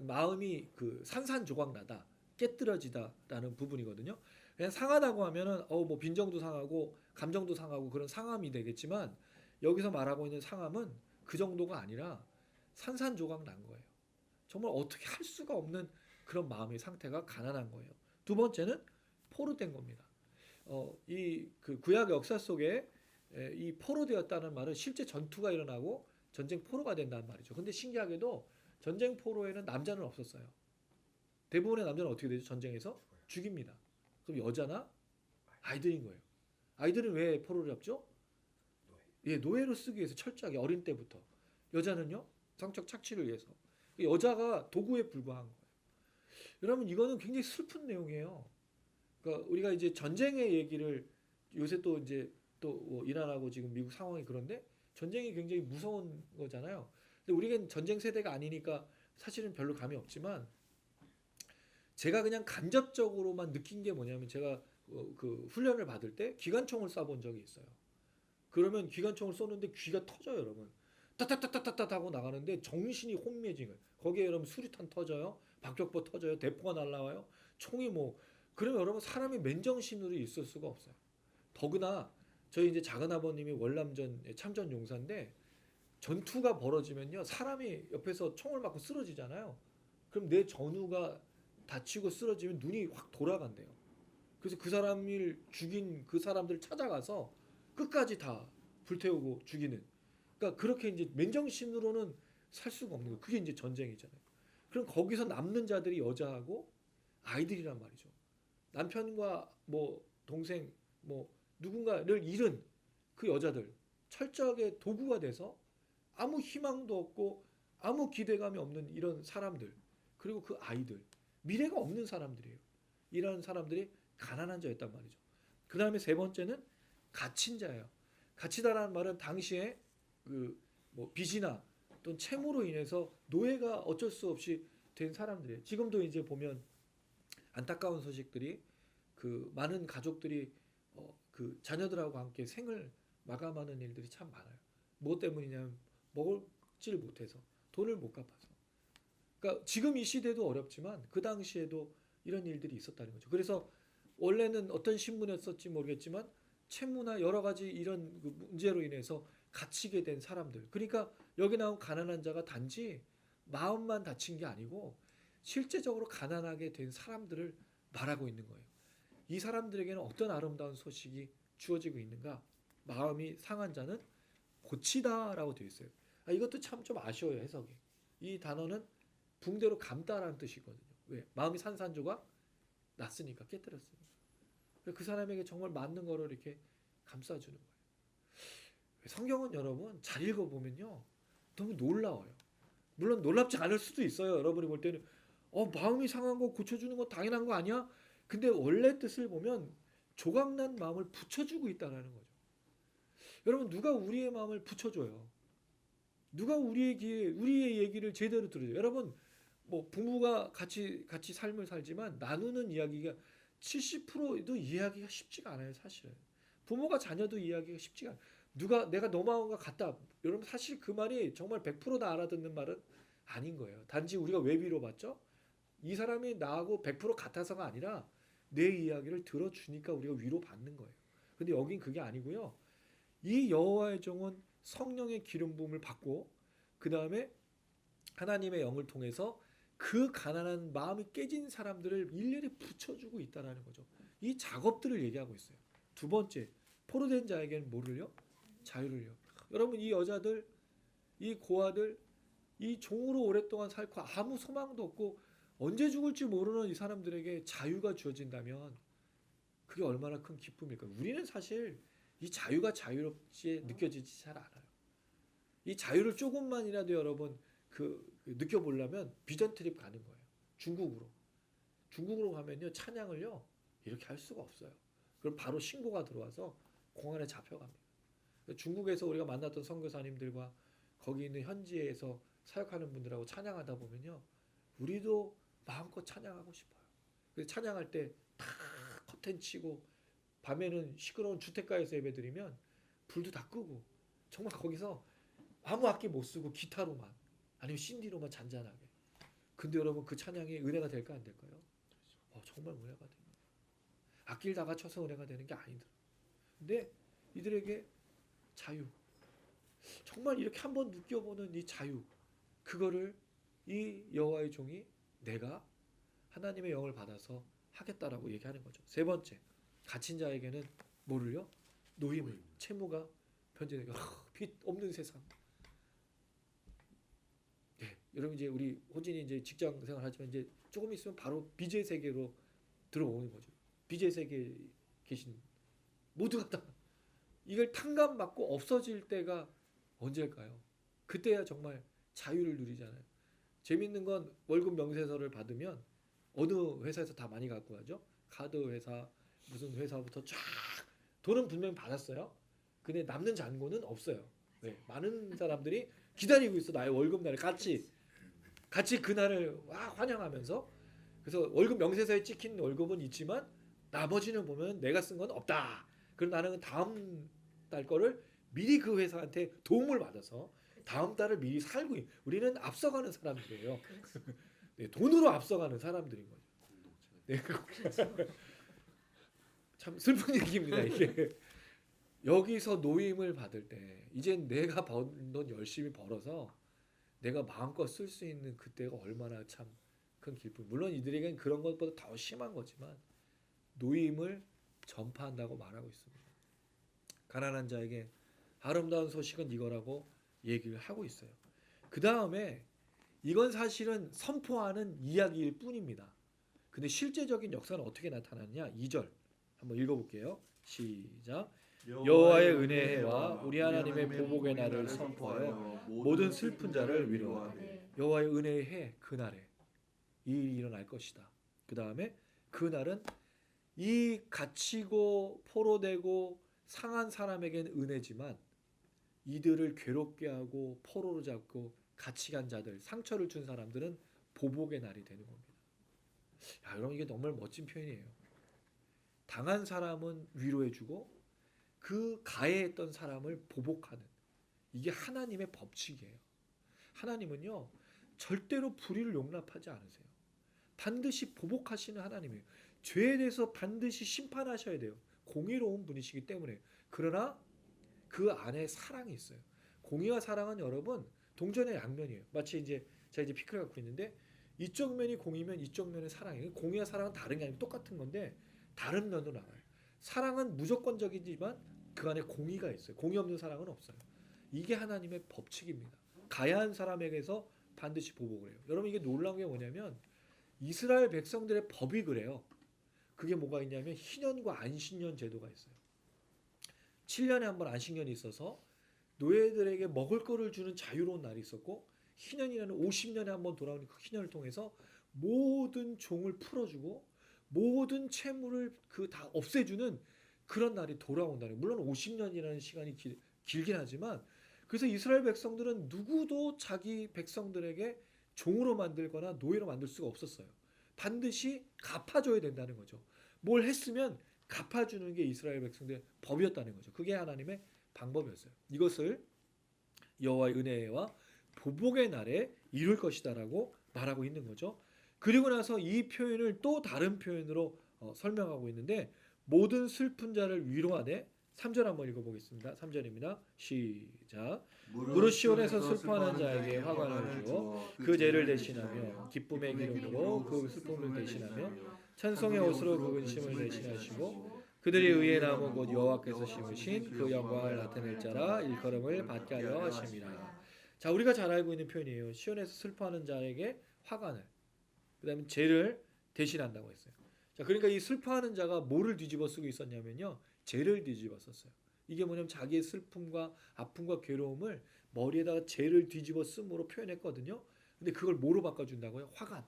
Speaker 2: 마음이 그 산산조각나다, 깨뜨려지다라는 부분이거든요. 그냥 상하다고 하면은 뭐 빈정도 상하고 감정도 상하고 그런 상함이 되겠지만 여기서 말하고 있는 상함은 그 정도가 아니라 산산조각 난 거예요. 정말 어떻게 할 수가 없는 그런 마음의 상태가 가난한 거예요. 두 번째는 포로된 겁니다. 이 그 구약 역사 속에 이 포로되었다는 말은 실제 전투가 일어나고 전쟁 포로가 된다는 말이죠. 근데 신기하게도 전쟁 포로에는 남자는 없었어요. 대부분의 남자는 어떻게 되죠? 전쟁에서 죽입니다. 그럼 여자나 아이들인 거예요. 아이들은 왜 포로를 잡죠? 노예로 쓰기 위해서 철저하게 어린 때부터. 여자는요? 성적 착취를 위해서. 여자가 도구에 불과한 거예요. 여러분 이거는 굉장히 슬픈 내용이에요. 그러니까 우리가 이제 전쟁의 얘기를 요새 또 이제 또 이란하고 지금 미국 상황이 그런데 전쟁이 굉장히 무서운 거잖아요. 근데 우리는 전쟁 세대가 아니니까 사실은 별로 감이 없지만 제가 그냥 간접적으로만 느낀 게 뭐냐면 제가 그 훈련을 받을 때 기관총을 쏴본 적이 있어요. 그러면 기관총을 쏘는데 귀가 터져요, 여러분. 따따따따따따 하고 나가는데 정신이 혼미해진 거예요. 거기에 여러분 수류탄 터져요, 박격포 터져요, 대포가 날라와요, 총이 뭐. 그러면 여러분 사람이 맨정신으로 있을 수가 없어요. 더구나 저희 이제 작은 아버님이 월남전 참전 용사인데 전투가 벌어지면요 사람이 옆에서 총을 맞고 쓰러지잖아요. 그럼 내 전우가 다치고 쓰러지면 눈이 확 돌아간대요. 그래서 그 사람을 죽인 그 사람들 찾아가서 끝까지 다 불태우고 죽이는. 그러니까 그렇게 이제 맨정신으로는 살 수가 없는 거예요. 그게 이제 전쟁이잖아요. 그럼 거기서 남는 자들이 여자하고 아이들이란 말이죠. 남편과 뭐 동생 뭐 누군가를 잃은 그 여자들 철저하게 도구가 돼서 아무 희망도 없고 아무 기대감이 없는 이런 사람들, 그리고 그 아이들, 미래가 없는 사람들이에요. 이런 사람들이 가난한 자였단 말이죠. 그 다음에 세 번째는 갇힌 자예요. 갇히다라는 말은 당시에 그 뭐 빚이나 또는 채무로 인해서 노예가 어쩔 수 없이 된 사람들이에요. 지금도 이제 보면 안타까운 소식들이 그 많은 가족들이 그 자녀들하고 함께 생을 마감하는 일들이 참 많아요. 뭐 때문이냐면 먹지를 못해서, 돈을 못 갚아서. 그러니까 지금 이 시대도 어렵지만 그 당시에도 이런 일들이 있었다는 거죠. 그래서 원래는 어떤 신문에 썼지 모르겠지만 채무나 여러 가지 이런 그 문제로 인해서 갇히게 된 사람들. 그러니까 여기 나온 가난한 자가 단지 마음만 다친 게 아니고 실제적으로 가난하게 된 사람들을 말하고 있는 거예요. 이 사람들에게는 어떤 아름다운 소식이 주어지고 있는가? 마음이 상한 자는 고치다라고 되어 있어요. 이것도 참 좀 아쉬워요, 해석이. 이 단어는 붕대로 감다라는 뜻이거든요. 왜? 마음이 산산조각 났으니까, 깨뜨렸으니까. 그 사람에게 정말 맞는 거를 이렇게 감싸주는 거예요. 성경은 여러분 잘 읽어보면요 너무 놀라워요. 물론 놀랍지 않을 수도 있어요. 여러분이 볼 때는 마음이 상한 거 고쳐주는 거 당연한 거 아니야? 근데 원래 뜻을 보면 조각난 마음을 붙여주고 있다는 거죠. 여러분 누가 우리의 마음을 붙여줘요? 누가 우리의 얘기를 제대로 들어줘요? 여러분 뭐 부부가 같이 삶을 살지만 나누는 이야기가 70%도 이해하기가 쉽지가 않아요, 사실은. 부모가 자녀도 이해하기가 쉽지가 않아요. 누가 내가 너 마음과 같다. 여러분 사실 그 말이 정말 100%다 알아듣는 말은 아닌 거예요. 단지 우리가 왜 위로받죠? 이 사람이 나하고 100% 같아서가 아니라 내 이야기를 들어주니까 우리가 위로받는 거예요. 근데 여긴 그게 아니고요. 이 여호와의 종은 성령의 기름 부음을 받고 그 다음에 하나님의 영을 통해서 그 가난한 마음이 깨진 사람들을 일일이 붙여주고 있다는 거죠. 이 작업들을 얘기하고 있어요. 두 번째, 포로된 자에게는 뭐를요? 자유를요. 여러분 이 여자들, 이 고아들, 이 종으로 오랫동안 살고 아무 소망도 없고 언제 죽을지 모르는 이 사람들에게 자유가 주어진다면 그게 얼마나 큰 기쁨일까요? 우리는 사실 이 자유가 자유롭지 느껴지지 잘 않아요. 이 자유를 조금만이라도 여러분 느껴보려면 비전 트립 가는 거예요. 중국으로 가면요 찬양을요 이렇게 할 수가 없어요. 그럼 바로 신고가 들어와서 공안에 잡혀갑니다. 중국에서 우리가 만났던 선교사님들과 거기 있는 현지에서 사역하는 분들하고 찬양하다 보면요 우리도 마음껏 찬양하고 싶어요. 그래서 찬양할 때 다 커튼 치고 밤에는 시끄러운 주택가에서 예배드리면 불도 다 끄고 정말 거기서 아무 악기 못 쓰고 기타로만 아니면 신디로만 잔잔하게. 근데 여러분 그 찬양이 은혜가 될까 안 될까요? 정말 은혜가 돼요. 악기를 다 갖춰서 은혜가 되는 게 아니더라. 근데 이들에게 자유, 정말 이렇게 한번 느껴보는 이 자유, 그거를 이 여호와의 종이 내가 하나님의 영을 받아서 하겠다라고 얘기하는 거죠. 세 번째, 갇힌 자에게는 뭐를요? 노임을, 채무가 변제되고 빚 없는 세상. 네, 여러분 이제 우리 호진이 이제 직장 생활하지만 이제 조금 있으면 바로 빚의 세계로 들어오는 거죠. 빚의 세계에 계신 모두가 다 이걸 탕감받고 없어질 때가 언제일까요? 그때야 정말 자유를 누리잖아요. 재밌는 건 월급 명세서를 받으면 어느 회사에서 다 많이 갖고 가죠. 카드 회사 무슨 회사부터 쫙 돈은 분명히 받았어요. 근데 남는 잔고는 없어요. 네, 많은 사람들이 기다리고 있어. 나의 월급 날을 같이 그날을 환영하면서. 그래서 월급 명세서에 찍힌 월급은 있지만 나머지는 보면 내가 쓴 건 없다. 그럼 나는 다음 달 거를 미리 그 회사한테 도움을 받아서 다음 달을 미리 살고 우리는 앞서가는 사람들이에요. 네, 돈으로 앞서가는 사람들인 거죠. 네, 참 슬픈 얘기입니다. 이게 여기서 노임을 받을 때 이제 내가 번 돈 열심히 벌어서 내가 마음껏 쓸 수 있는 그때가 얼마나 참 큰 기쁨. 물론 이들에겐 그런 것보다 더 심한 거지만 노임을 전파한다고 말하고 있습니다. 가난한 자에게 아름다운 소식은 이거라고 얘기를 하고 있어요. 그 다음에 이건 사실은 선포하는 이야기일 뿐입니다. 근데 실제적인 역사는 어떻게 나타났냐? 2절 한번 읽어볼게요. 시작. 여호와의 은혜와 우리 하나님의 보복의 날을 선포하여 모든 슬픈 자를 위로하되 여호와의 은혜의 해 그날에 이 일이 일어날 것이다. 그 다음에 그날은 이 갇히고 포로되고 상한 사람에겐 은혜지만 이들을 괴롭게 하고 포로로 잡고 갇히 간 자들, 상처를 준 사람들은 보복의 날이 되는 겁니다. 야, 여러분 이게 정말 멋진 표현이에요. 당한 사람은 위로해주고 그 가해했던 사람을 보복하는 이게 하나님의 법칙이에요. 하나님은요 절대로 불의를 용납하지 않으세요. 반드시 보복하시는 하나님이에요. 죄에 대해서 반드시 심판하셔야 돼요. 공의로운 분이시기 때문에. 그러나 그 안에 사랑이 있어요. 공의와 사랑은 여러분 동전의 양면이에요. 마치 이제 제가 이제 피크를 갖고 있는데 이쪽 면이 공의면 이쪽 면은 사랑이에요. 공의와 사랑은 다른 게 아니고 똑같은 건데 다른 면으로 나와요. 사랑은 무조건적이지만 그 안에 공의가 있어요. 공의 없는 사랑은 없어요. 이게 하나님의 법칙입니다. 가해한 사람에게서 반드시 보복을 해요. 여러분 이게 놀라운 게 뭐냐면 이스라엘 백성들의 법이 그래요. 그게 뭐가 있냐면 희년과 안식년 제도가 있어요. 7년에 한 번 안식년이 있어서 노예들에게 먹을 거를 주는 자유로운 날이 있었고 희년이라는 50년에 한 번 돌아오는 그 희년을 통해서 모든 종을 풀어주고 모든 채무를 그 다 없애주는 그런 날이 돌아온다는. 물론 50년이라는 시간이 길긴 하지만 그래서 이스라엘 백성들은 누구도 자기 백성들에게 종으로 만들거나 노예로 만들 수가 없었어요. 반드시 갚아줘야 된다는 거죠. 뭘 했으면 갚아주는 게 이스라엘 백성들의 법이었다는 거죠. 그게 하나님의 방법이었어요. 이것을 여호와의 은혜와 보복의 날에 이룰 것이다라고 말하고 있는 거죠. 그리고 나서 이 표현을 또 다른 표현으로 설명하고 있는데 모든 슬픈 자를 위로하되 3절 한번 읽어보겠습니다. 3절입니다. 시작. 무릇 시온에서 슬퍼하는 자에게 화관을 주어 그 죄를 대신하며 기쁨의 기름으로 그 슬픔을 대신하며 찬송의 옷으로 그 근심을 대신하시고 그들의 의의 나무 곧 여호와께서 심으신 그 영광을 나타낼 자라 일컬음을 받게 하려 하심이라. 자, 우리가 잘 알고 있는 표현이에요. 시온에서 슬퍼하는 자에게 화관을, 그 다음에 죄를 대신한다고 했어요. 자, 그러니까 이 슬퍼하는 자가 뭐를 뒤집어 쓰고 있었냐면요, 죄를 뒤집어 썼어요. 이게 뭐냐면 자기의 슬픔과 아픔과 괴로움을 머리에다가 죄를 뒤집어 쓴으로 표현했거든요. 근데 그걸 뭐로 바꿔준다고요? 화관.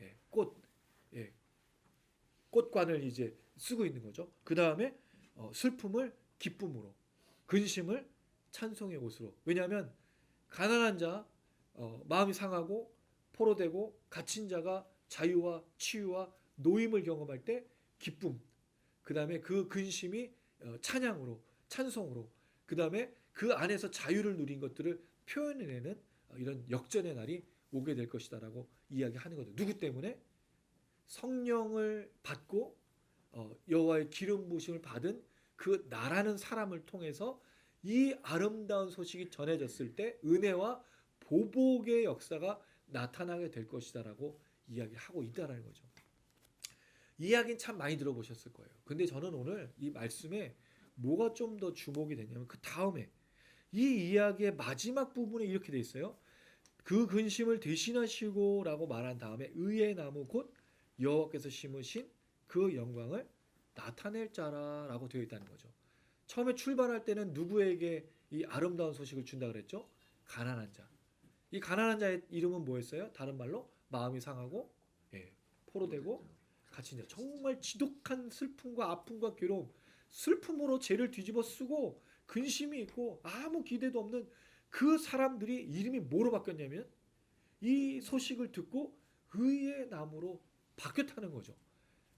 Speaker 2: 예, 꽃. 예, 꽃관을 이제 쓰고 있는 거죠. 그 다음에 슬픔을 기쁨으로, 근심을 찬송의 옷으로. 왜냐하면 가난한 자, 마음이 상하고 포로되고 갇힌 자가 자유와 치유와 노임을 경험할 때 기쁨, 그 다음에 그 근심이 찬양으로, 찬송으로, 그 다음에 그 안에서 자유를 누린 것들을 표현해내는 이런 역전의 날이 오게 될 것이다라고 이야기하는 거죠. 누구 때문에? 성령을 받고 여호와의 기름 부으심을 받은 그 나라는 사람을 통해서 이 아름다운 소식이 전해졌을 때 은혜와 보복의 역사가 나타나게 될 것이다라고 이야기하고 있다라는 거죠. 이 이야기는 참 많이 들어보셨을 거예요. 근데 저는 오늘 이 말씀에 뭐가 좀 더 주목이 되냐면 그 다음에 이 이야기의 마지막 부분에 이렇게 돼 있어요. 그 근심을 대신하시고 라고 말한 다음에 의의 나무 곧 여호와께서 심으신 그 영광을 나타낼 자라 라고 되어 있다는 거죠. 처음에 출발할 때는 누구에게 이 아름다운 소식을 준다 그랬죠? 가난한 자. 이 가난한 자의 이름은 뭐였어요? 다른 말로 마음이 상하고 포로되고 갇힌 자. 정말 지독한 슬픔과 아픔과 괴로움, 슬픔으로 죄를 뒤집어 쓰고 근심이 있고 아무 기대도 없는 그 사람들이 이름이 뭐로 바뀌었냐면 이 소식을 듣고 의의 나무로 바뀌었다는 거죠.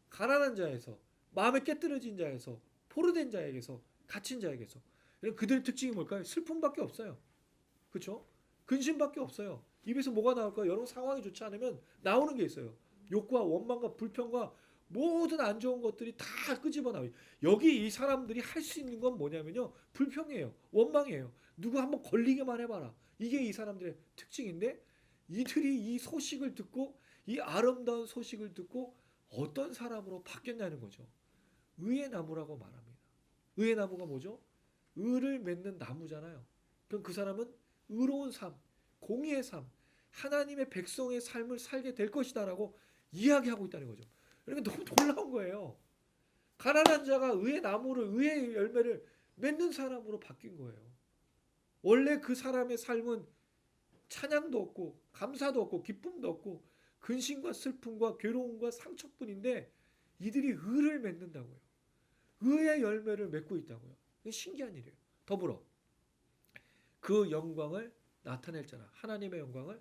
Speaker 2: 가난한 자에서 마음에 깨뜨려진 자에서, 포로된 자에게서, 갇힌 자에게서. 그들의 특징이 뭘까요? 슬픔밖에 없어요. 그렇죠? 근심밖에 없어요. 입에서 뭐가 나올까요? 여러분 상황이 좋지 않으면 나오는 게 있어요. 욕과 원망과 불평과 모든 안 좋은 것들이 다 끄집어 나와요. 여기 이 사람들이 할 수 있는 건 뭐냐면요. 불평이에요. 원망이에요. 누구 한번 걸리게만 해봐라. 이게 이 사람들의 특징인데 이들이 이 소식을 듣고 이 아름다운 소식을 듣고 어떤 사람으로 바뀌었냐는 거죠. 의의 나무라고 말합니다. 의의 나무가 뭐죠? 의를 맺는 나무잖아요. 그럼 그 사람은 의로운 삶, 공의의 삶, 하나님의 백성의 삶을 살게 될 것이다라고 이야기하고 있다는 거죠. 그러니까 너무 놀라운 거예요. 가난한 자가 의의 나무를, 의의 열매를 맺는 사람으로 바뀐 거예요. 원래 그 사람의 삶은 찬양도 없고 감사도 없고 기쁨도 없고 근심과 슬픔과 괴로움과 상처뿐인데 이들이 의를 맺는다고요. 의의 열매를 맺고 있다고요. 이게 신기한 일이에요. 더불어 그 영광을 나타낼 자라, 하나님의 영광을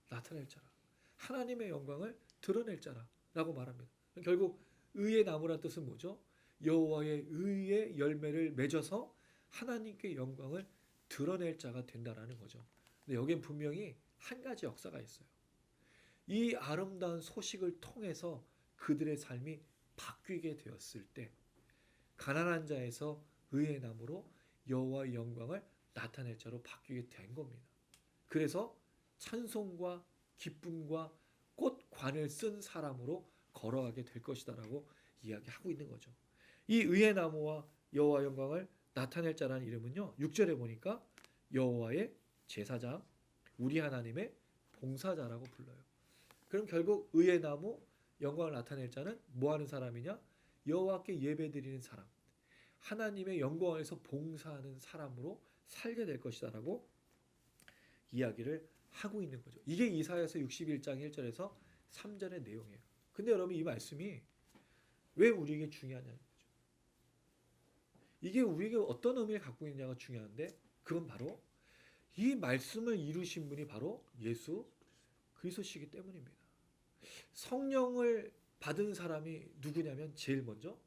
Speaker 2: 나타낼 자라, 하나님의 영광을 드러낼 자라라고 말합니다. 결국 의의 나무란 뜻은 뭐죠? 여호와의 의의 열매를 맺어서 하나님께 영광을 드러낼 자가 된다라는 거죠. 근데 여기엔 분명히 한 가지 역사가 있어요. 이 아름다운 소식을 통해서 그들의 삶이 바뀌게 되었을 때 가난한 자에서 의의 나무로 여호와의 영광을 나타낼 자로 바뀌게 된 겁니다. 그래서 찬송과 기쁨과 꽃관을 쓴 사람으로 걸어가게 될 것이다라고 이야기하고 있는 거죠. 이 의의 나무와 여호와 영광을 나타낼 자라는 이름은요. 6절에 보니까 여호와의 제사장, 우리 하나님의 봉사자라고 불러요. 그럼 결국 의의 나무, 영광을 나타낼 자는 뭐 하는 사람이냐? 여호와께 예배드리는 사람, 하나님의 영광에서 봉사하는 사람으로 살게 될 것이다라고 이야기를 하고 있는 거죠. 이게 이사야서 61장 1절에서 3절의 내용이에요. 근데 여러분 이 말씀이 왜 우리에게 중요하냐는 거죠. 이게 우리에게 어떤 의미를 갖고 있느냐가 중요한데 그건 바로 이 말씀을 이루신 분이 바로 예수 그리스도시기 때문입니다. 성령을 받은 사람이 누구냐면 제일 먼저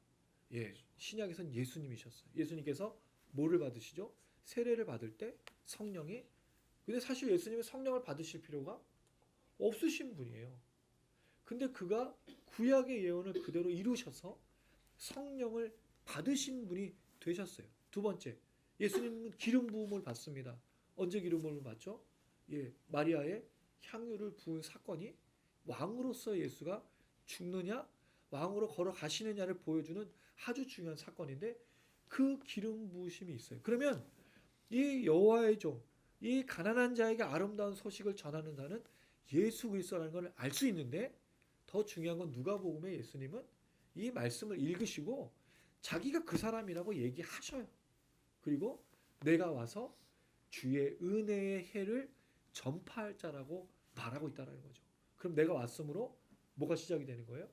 Speaker 2: 신약에서는 예수님이셨어요. 예수님께서 뭐를 받으시죠? 세례를 받을 때 성령이, 근데 사실 예수님은 성령을 받으실 필요가 없으신 분이에요. 근데 그가 구약의 예언을 그대로 이루셔서 성령을 받으신 분이 되셨어요. 두 번째, 예수님은 기름 부음을 받습니다. 언제 기름 부음을 받죠? 마리아의 향유를 부은 사건이 왕으로서 예수가 죽느냐 왕으로 걸어가시느냐를 보여주는 아주 중요한 사건인데 그 기름 부으심이 있어요. 그러면 이 여호와의 종, 이 가난한 자에게 아름다운 소식을 전하는 자는 예수 그리스도라는 걸 알 수 있는데 더 중요한 건 누가복음에 예수님은 이 말씀을 읽으시고 자기가 그 사람이라고 얘기하셔요. 그리고 내가 와서 주의 은혜의 해를 전파할 자라고 말하고 있다는 거죠. 그럼 내가 왔으므로 뭐가 시작이 되는 거예요?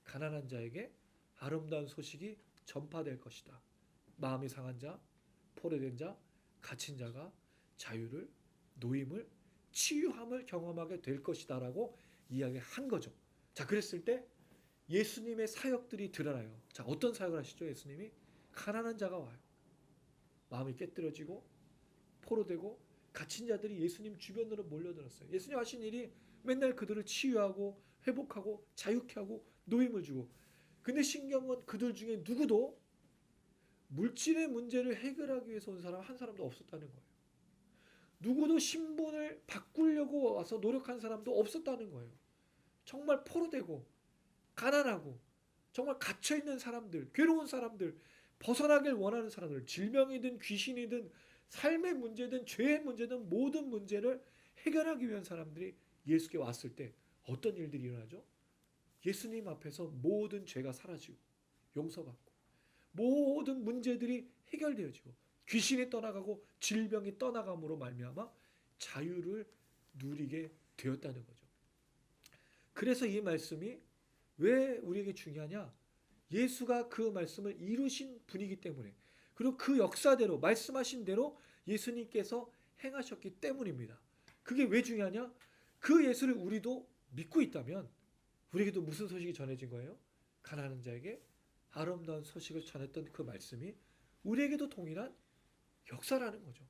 Speaker 2: 가난한 자에게 아름다운 소식이 전파될 것이다. 마음이 상한 자, 포로된 자, 갇힌 자가 자유를, 노임을, 치유함을 경험하게 될 것이다라고 이야기한 거죠. 자, 그랬을 때 예수님의 사역들이 드러나요. 자, 어떤 사역을 하시죠? 예수님이 가난한 자가 와요. 마음이 깨뜨려지고 포로되고 갇힌 자들이 예수님 주변으로 몰려들었어요. 예수님 하신 일이 맨날 그들을 치유하고 회복하고 자유케 하고 노임을 주고, 근데 신기한 건 그들 중에 누구도 물질의 문제를 해결하기 위해서 온 사람 한 사람도 없었다는 거예요. 누구도 신분을 바꾸려고 와서 노력한 사람도 없었다는 거예요. 정말 포로되고 가난하고 정말 갇혀있는 사람들, 괴로운 사람들, 벗어나길 원하는 사람들, 질병이든 귀신이든 삶의 문제든 죄의 문제든 모든 문제를 해결하기 위한 사람들이 예수께 왔을 때 어떤 일들이 일어나죠? 예수님 앞에서 모든 죄가 사라지고 용서받고 모든 문제들이 해결되어지고 귀신이 떠나가고 질병이 떠나감으로 말미암아 자유를 누리게 되었다는 거죠. 그래서 이 말씀이 왜 우리에게 중요하냐? 예수가 그 말씀을 이루신 분이기 때문에, 그리고 그 역사대로 말씀하신 대로 예수님께서 행하셨기 때문입니다. 그게 왜 중요하냐? 그 예수를 우리도 믿고 있다면 우리에게도 무슨 소식이 전해진 거예요? 가난한 자에게 아름다운 소식을 전했던 그 말씀이 우리에게도 동일한 역사라는 거죠.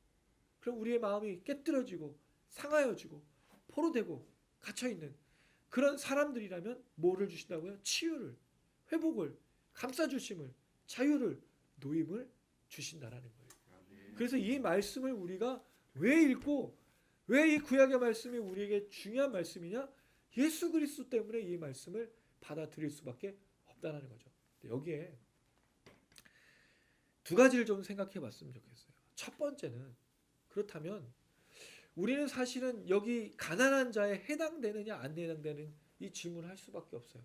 Speaker 2: 그럼 우리의 마음이 깨뜨려지고 상하여지고 포로되고 갇혀있는 그런 사람들이라면 뭐를 주신다고요? 치유를, 회복을, 감싸주심을, 자유를, 노임을 주신다라는 거예요. 그래서 이 말씀을 우리가 왜 읽고 왜 이 구약의 말씀이 우리에게 중요한 말씀이냐? 예수 그리스도 때문에 이 말씀을 받아들일 수밖에 없다는 거죠. 여기에 두 가지를 좀 생각해 봤으면 좋겠어요. 첫 번째는 그렇다면 우리는 사실은 여기 가난한 자에 해당되느냐 안 해당되는 이 질문을 할 수밖에 없어요.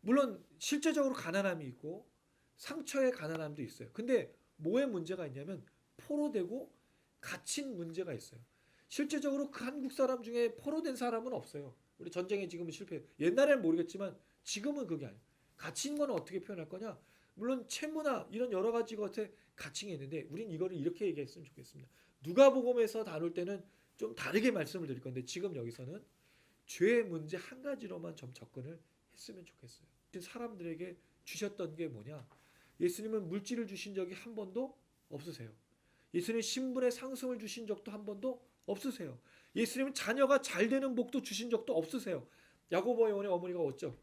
Speaker 2: 물론 실제적으로 가난함이 있고 상처의 가난함도 있어요. 근데 뭐에 문제가 있냐면 포로되고 갇힌 문제가 있어요. 실제적으로 그 한국 사람 중에 포로된 사람은 없어요. 우리 전쟁에 지금은 실패해요. 옛날에는 모르겠지만 지금은 그게 아니에요. 갇힌 건 어떻게 표현할 거냐? 물론 채무나 이런 여러 가지 것에 갇힌 게 있는데 우린 이거를 이렇게 얘기했으면 좋겠습니다. 누가복음에서 다룰 때는 좀 다르게 말씀을 드릴 건데 지금 여기서는 죄의 문제 한 가지로만 좀 접근을 했으면 좋겠어요. 사람들에게 주셨던 게 뭐냐? 예수님은 물질을 주신 적이 한 번도 없으세요. 예수님 신분의 상승을 주신 적도 한 번도 없으세요. 예수님은 자녀가 잘 되는 복도 주신 적도 없으세요. 야고보 요한의 어머니가 어쩌?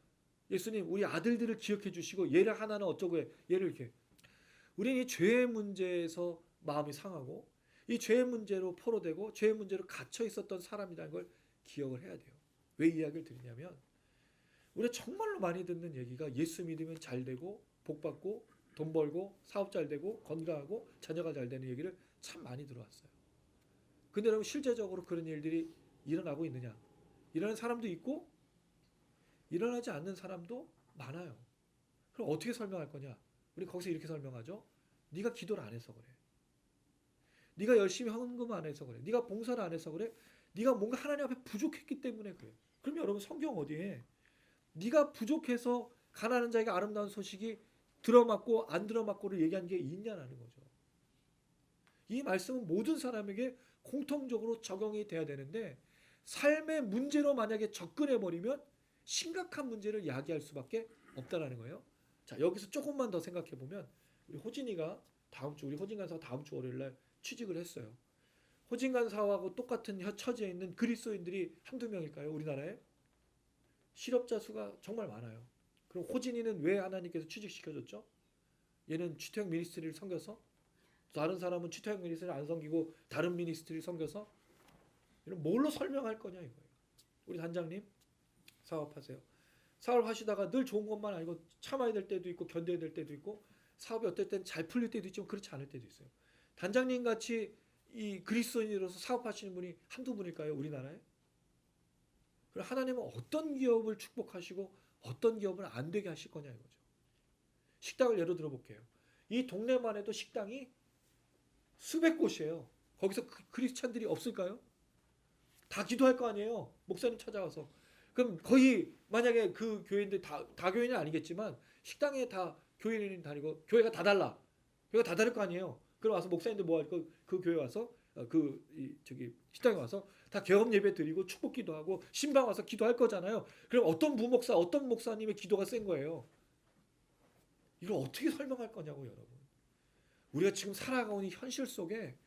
Speaker 2: 예수님 우리 아들들을 기억해 주시고 얘를 하나는 어쩌고 해. 얘를 이렇게. 우리는 이 죄의 문제에서 마음이 상하고 이 죄의 문제로 포로되고 죄의 문제로 갇혀 있었던 사람이라는 걸 기억을 해야 돼요. 왜 이야기를 드리냐면 우리가 정말로 많이 듣는 얘기가 예수 믿으면 잘 되고 복 받고 돈 벌고 사업 잘 되고 건강하고 자녀가 잘 되는 얘기를 참 많이 들어왔어요. 근데 여러분 실제적으로 그런 일들이 일어나고 있느냐? 일어나는 사람도 있고 일어나지 않는 사람도 많아요. 그럼 어떻게 설명할 거냐? 우리 거기서 이렇게 설명하죠. 네가 기도를 안 해서 그래. 네가 열심히 헌금 안 해서 그래. 네가 봉사를 안 해서 그래. 네가 뭔가 하나님 앞에 부족했기 때문에 그래. 그럼 여러분 성경 어디에 네가 부족해서 가난한 자에게 아름다운 소식이 들어맞고 안 들어맞고를 얘기한 게 있냐라는 거죠. 이 말씀은 모든 사람에게 공통적으로 적용이 돼야 되는데 삶의 문제로 만약에 접근해버리면 심각한 문제를 야기할 수밖에 없다라는 거예요. 자, 여기서 조금만 더 생각해 보면 우리 호진이가 우리 호진 간사 다음 주 월요일 날 취직을 했어요. 호진 간사하고 똑같은 처지에 있는 그리스도인들이 한두 명일까요? 우리나라에? 실업자 수가 정말 많아요. 그럼 호진이는 왜 하나님께서 취직시켜줬죠? 얘는 취태형 미니스트리를 섬겨서 다른 사람은 취태형 미니스트리를 안 섬기고 다른 미니스트리를 섬겨서 이런 뭘로 설명할 거냐 이거예요. 우리 단장님 사업하세요. 사업하시다가 늘 좋은 것만 아니고 참아야 될 때도 있고 견뎌야 될 때도 있고 사업이 어떨 땐 잘 풀릴 때도 있지만 그렇지 않을 때도 있어요. 단장님 같이 이 그리스도인으로서 사업하시는 분이 한두 분일까요? 우리나라에? 그럼 하나님은 어떤 기업을 축복하시고 어떤 기업을 안 되게 하실 거냐 이거죠. 식당을 예로 들어 볼게요. 이 동네만 해도 식당이 수백 곳이에요. 거기서 크리스찬들이 없을까요? 다 기도할 거 아니에요. 목사님 찾아와서. 그럼 거의 만약에 그 교인들 다 교인은 아니겠지만 식당에 다 교인이 다니고 교회가 다 달라. 교회가 다 다를 거 아니에요. 그럼 와서 목사님들 뭐 할 거 그 교회 와서 식당에 와서 다 개업 예배 드리고 축복 기도하고 신방 와서 기도할 거잖아요. 그럼 어떤 부목사 어떤 목사님의 기도가 센 거예요. 이걸 어떻게 설명할 거냐고 여러분. 우리가 지금 살아가고 있는 현실 속에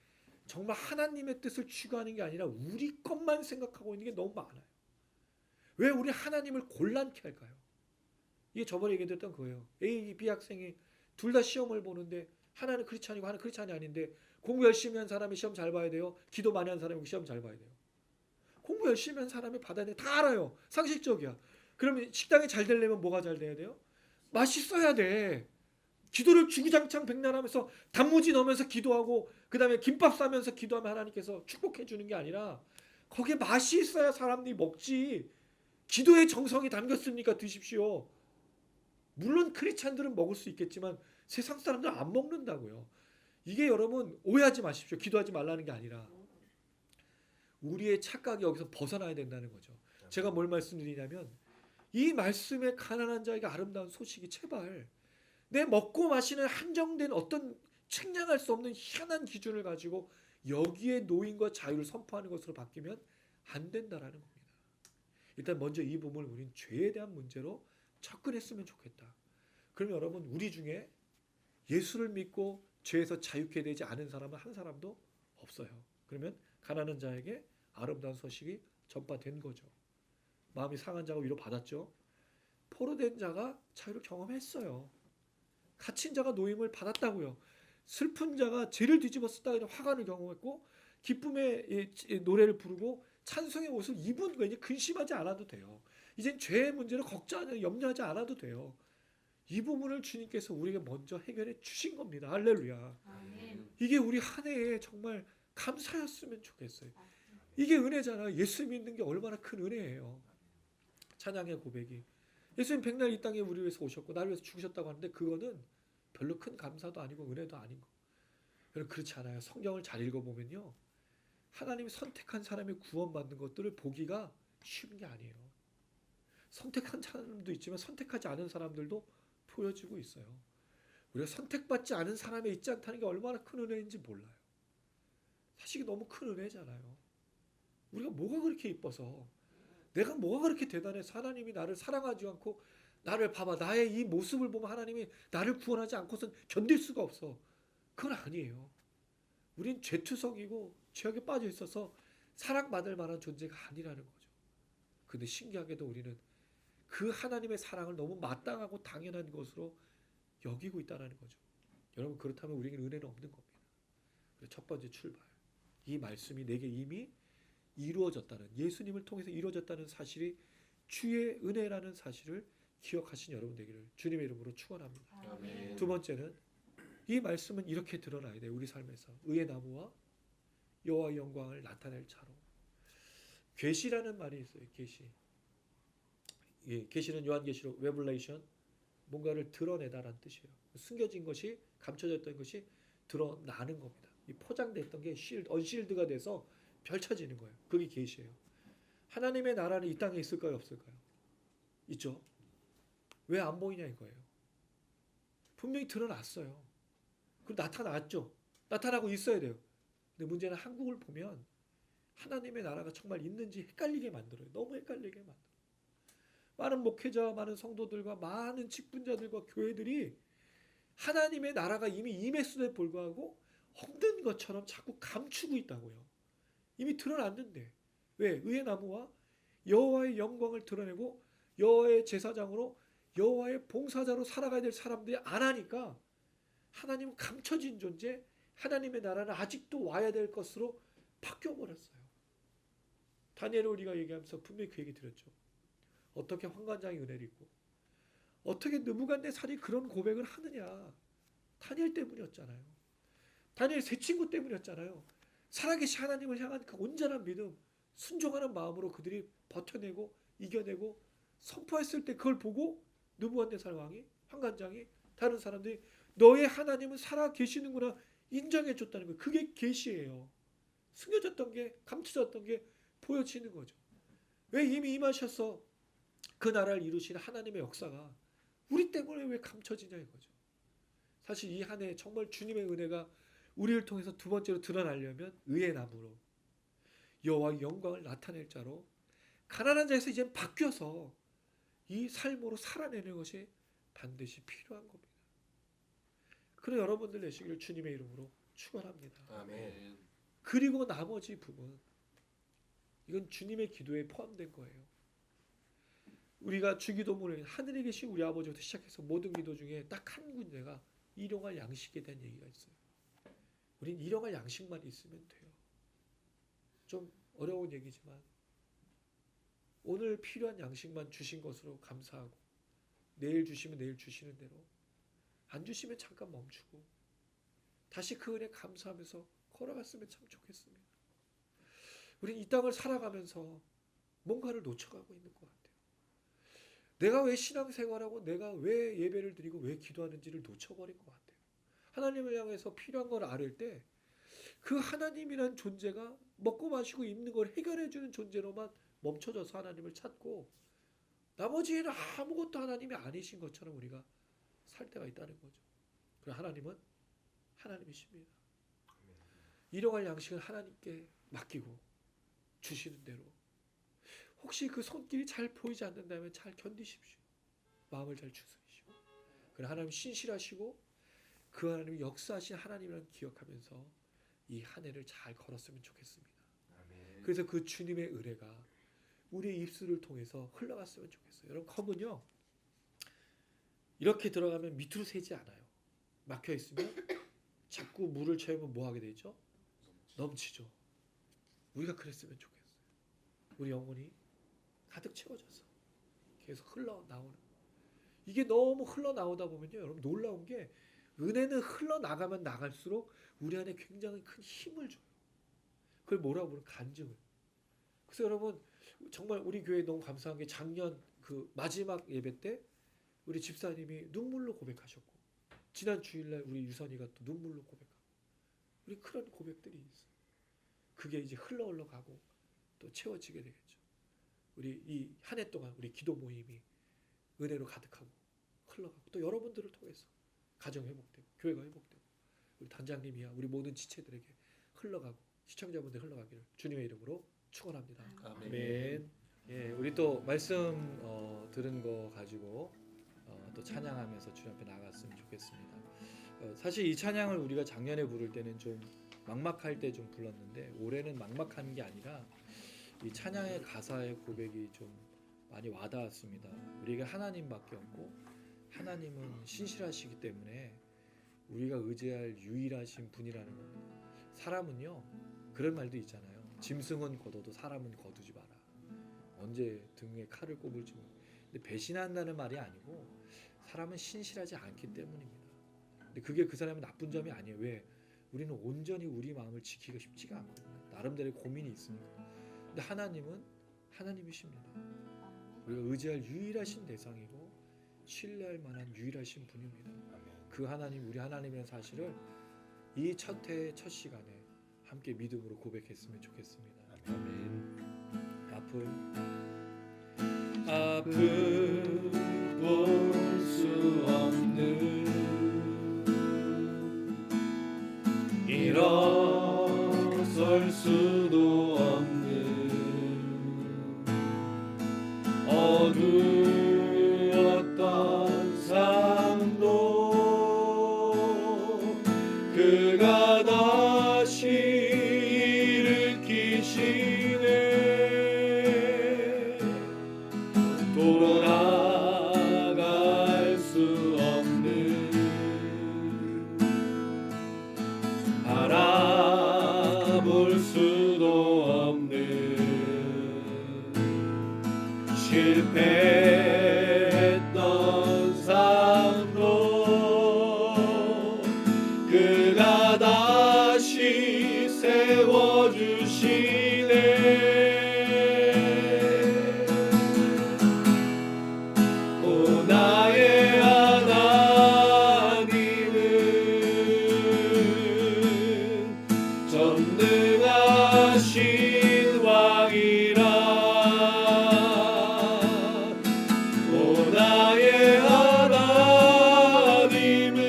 Speaker 2: 정말 하나님의 뜻을 추구하는 게 아니라 우리 것만 생각하고 있는 게 너무 많아요. 왜 우리 하나님을 곤란케 할까요? 이게 저번에 얘기했던 거예요. A, B 학생이 둘 다 시험을 보는데 하나는 크리스찬이고 하나는 크리스찬이 아닌데 공부 열심히 한 사람이 시험 잘 봐야 돼요. 기도 많이 한 사람이 시험 잘 봐야 돼요. 공부 열심히 한 사람이 받아야 돼. 다 알아요. 상식적이야. 그러면 식당이 잘 되려면 뭐가 잘 돼야 돼요? 맛있어야 돼. 기도를 주구장창 백날하면서 단무지 넣으면서 기도하고 그 다음에 김밥 싸면서 기도하면 하나님께서 축복해 주는 게 아니라 거기에 맛이 있어야 사람들이 먹지. 기도의 정성이 담겼으니까 드십시오. 물론 크리스찬들은 먹을 수 있겠지만 세상 사람들은 안 먹는다고요. 이게 여러분 오해하지 마십시오. 기도하지 말라는 게 아니라 우리의 착각이 여기서 벗어나야 된다는 거죠. 제가 뭘 말씀드리냐면 이 말씀에 가난한 자에게 아름다운 소식이 제발 내 먹고 마시는 한정된 어떤 측량할 수 없는 희한한 기준을 가지고 여기에 노임과 자유를 선포하는 것으로 바뀌면 안 된다라는 겁니다. 일단 먼저 이 부분을 우리는 죄에 대한 문제로 접근했으면 좋겠다. 그럼 여러분 우리 중에 예수를 믿고 죄에서 자유케 되지 않은 사람은 한 사람도 없어요. 그러면 가난한 자에게 아름다운 소식이 전파된 거죠. 마음이 상한 자가 위로 받았죠. 포로된 자가 자유를 경험했어요. 갇힌 자가 노임을 받았다고요. 슬픈 자가 죄를 뒤집어 쓰다가 화관을 경험했고 기쁨의 노래를 부르고 찬송의 옷을 입은 거예요. 이제 근심하지 않아도 돼요. 이젠 죄의 문제를 걱정하지 염려하지 않아도 돼요. 이 부분을 주님께서 우리에게 먼저 해결해 주신 겁니다. 할렐루야.
Speaker 4: 아멘.
Speaker 2: 이게 우리 한 해에 정말 감사였으면 좋겠어요. 이게 은혜잖아요. 예수 믿는 게 얼마나 큰 은혜예요. 찬양의 고백이. 예수님 백날 이 땅에 우리 위해서 오셨고 나를 위해서 죽으셨다고 하는데 그거는 별로 큰 감사도 아니고 은혜도 아닌 거. 여러분 그렇지 않아요. 성경을 잘 읽어보면요. 하나님이 선택한 사람이 구원받는 것들을 보기가 쉬운 게 아니에요. 선택한 사람도 있지만 선택하지 않은 사람들도 보여지고 있어요. 우리가 선택받지 않은 사람에 있지 않다는 게 얼마나 큰 은혜인지 몰라요. 사실 너무 큰 은혜잖아요. 우리가 뭐가 그렇게 이뻐서 내가 뭐가 그렇게 대단해서 하나님이 나를 사랑하지 않고 나를 봐봐 나의 이 모습을 보면 하나님이 나를 구원하지 않고선 견딜 수가 없어. 그건 아니에요. 우린 죄투성이고 죄악에 빠져 있어서 사랑받을 만한 존재가 아니라는 거죠. 근데 신기하게도 우리는 그 하나님의 사랑을 너무 마땅하고 당연한 것으로 여기고 있다는 거죠. 여러분 그렇다면 우리에게는 은혜는 없는 겁니다. 그래서 첫 번째 출발. 이 말씀이 내게 이미 이루어졌다는 예수님을 통해서 이루어졌다는 사실이 주의 은혜라는 사실을 기억하신 여러분 되기를 주님의 이름으로 축원합니다.
Speaker 4: 아멘.
Speaker 2: 두 번째는 이 말씀은 이렇게 드러나야 돼요. 우리 삶에서 의의 나무와 여호와의 영광을 나타낼 차로. 계시라는 말이 있어요. 계시. 예, 계시는 요한계시록 레벨레이션 뭔가를 드러내다라는 뜻이에요. 숨겨진 것이 감춰졌던 것이 드러나는 겁니다. 이 포장됐던 게 언실드가 돼서 펼쳐지는 거예요. 그게 계시예요. 하나님의 나라는 이 땅에 있을까요, 없을까요? 있죠. 왜 안 보이냐 이거예요. 분명히 드러났어요. 그리고 나타났죠. 나타나고 있어야 돼요. 근데 문제는 한국을 보면 하나님의 나라가 정말 있는지 헷갈리게 만들어요. 너무 헷갈리게 만들어요. 많은 목회자와 많은 성도들과 많은 직분자들과 교회들이 하나님의 나라가 이미 임했음에도 불구하고 없는 것처럼 자꾸 감추고 있다고요. 이미 드러났는데 왜? 의의 나무와 여호와의 영광을 드러내고 여호와의 제사장으로 여호와의 봉사자로 살아가야 될 사람들이 안 하니까 하나님은 감춰진 존재, 하나님의 나라는 아직도 와야 될 것으로 바뀌어버렸어요. 다니엘을 우리가 얘기하면서 분명히 그 얘기 드렸죠. 어떻게 환관장이 은혜를 입고 어떻게 느부갓네살이 그런 고백을 하느냐. 다니엘 때문이었잖아요. 다니엘 세 친구 때문이었잖아요. 살아계신 하나님을 향한 그 온전한 믿음, 순종하는 마음으로 그들이 버텨내고 이겨내고 선포했을 때 그걸 보고 느부갓네살 왕이 환관장이 다른 사람들이 너의 하나님은 살아계시는구나 인정해 줬다는 거예요. 그게 계시예요. 숨겨졌던 게 감춰졌던 게 보여지는 거죠. 왜 이미 임하셔서 그 나라를 이루신 하나님의 역사가 우리 때문에 왜 감춰지냐 이거죠. 사실 이 한 해 정말 주님의 은혜가 우리를 통해서 두 번째로 드러나려면 의의 나무로 여호와의 영광을 나타낼 자로 가난한 자에서 이제 바뀌어서 이 삶으로 살아내는 것이 반드시 필요한 겁니다. 그래 여러분들 되시기를 주님의 이름으로 축원합니다.
Speaker 4: 아멘.
Speaker 2: 그리고 나머지 부분 이건 주님의 기도에 포함된 거예요. 우리가 주기도문을 하늘에 계신 우리 아버지부터 시작해서 모든 기도 중에 딱 한 군데가 일용할 양식에 대한 얘기가 있어요. 우린 일용할 양식만 있으면 돼요. 좀 어려운 얘기지만 오늘 필요한 양식만 주신 것으로 감사하고 내일 주시면 내일 주시는 대로 안 주시면 잠깐 멈추고 다시 그 은혜 감사하면서 걸어갔으면 참 좋겠습니다. 우린 이 땅을 살아가면서 뭔가를 놓쳐가고 있는 것 같아요. 내가 왜 신앙생활하고 내가 왜 예배를 드리고 왜 기도하는지를 놓쳐버린 것 같아요. 하나님을 향해서 필요한 걸 알을 때 그 하나님이란 존재가 먹고 마시고 입는 걸 해결해주는 존재로만 멈춰져서 하나님을 찾고 나머지에는 아무것도 하나님이 아니신 것처럼 우리가 살 때가 있다는 거죠. 그리고 하나님은 하나님이십니다. 일용할 양식은 하나님께 맡기고 주시는 대로 혹시 그 손길이 잘 보이지 않는다면 잘 견디십시오. 마음을 잘 추스리시고 그러나 하나님 신실하시고 그 하나님이 역사하신 하나님이라는 기억하면서 이 한 해를 잘 걸었으면 좋겠습니다. 그래서 그 주님의 은혜가 우리의 입술을 통해서 흘러갔으면 좋겠어요. 여러분, 컵은요 이렇게 들어가면 밑으로 새지 않아요. 막혀 있으면 자꾸 물을 채우면 뭐 하게 되죠? 넘치죠. 우리가 그랬으면 좋겠어요. 우리 영혼이 가득 채워져서 계속 흘러나오는, 이게 너무 흘러나오다 보면요 여러분, 놀라운 게 은혜는 흘러나가면 나갈수록 우리 안에 굉장히 큰 힘을 줘요. 그걸 뭐라고 부르는 간증을. 그래서 여러분, 정말 우리 교회 너무 감사한 게 작년 그 마지막 예배 때 우리 집사님이 눈물로 고백하셨고, 지난 주일날 우리 유선이가 또 눈물로 고백하고, 우리 그런 고백들이 있어요. 그게 이제 흘러가고 또 채워지게 되겠죠. 우리 이 한 해 동안 우리 기도 모임이 은혜로 가득하고 흘러가고, 또 여러분들을 통해서 가정 회복되고 교회가 회복되고 우리 단장님이야 우리 모든 지체들에게 흘러가고 시청자분들 흘러가기를 주님의 이름으로 축원합니다. 아멘. 예, 우리 또 말씀 들은 거 가지고 또 찬양하면서 주님 앞에 나갔으면 좋겠습니다. 사실 이 찬양을 우리가 작년에 부를 때는 좀 막막할 때 좀 불렀는데, 올해는 막막한 게 아니라 이 찬양의 가사의 고백이 좀 많이 와닿았습니다. 우리가 하나님밖에 없고 하나님은 신실하시기 때문에 우리가 의지할 유일하신 분이라는 겁니다. 사람은요 그런 말도 있잖아요. 짐승은 걷어도 사람은 거두지 마라. 언제 등에 칼을 꼽을지 모르. 근데 배신한다는 말이 아니고 사람은 신실하지 않기 때문입니다. 근데 그게 그 사람의 나쁜 점이 아니에요. 왜? 우리는 온전히 우리 마음을 지키기가 쉽지가 않거든요. 나름대로의 고민이 있으니까. 근데 하나님은 하나님이십니다. 우리가 의지할 유일하신 대상이고 신뢰할 만한 유일하신 분입니다. 그 하나님, 우리 하나님이라는 사실을 이 첫 해 첫 시간에 함께 믿음으로 고백했으면 좋겠습니다.
Speaker 3: 아멘.
Speaker 2: 아픔 볼 수 없는 일어설 수도 없는 어두웠던 삶도 그가 다시 일으키시네. 돌아갈 수 없는 바라볼 수도 없는 실패했던 삶도 그가 다시 세워주시네. 오 나의 하나님은 전능하신 왕이라. 오 나의 하나님은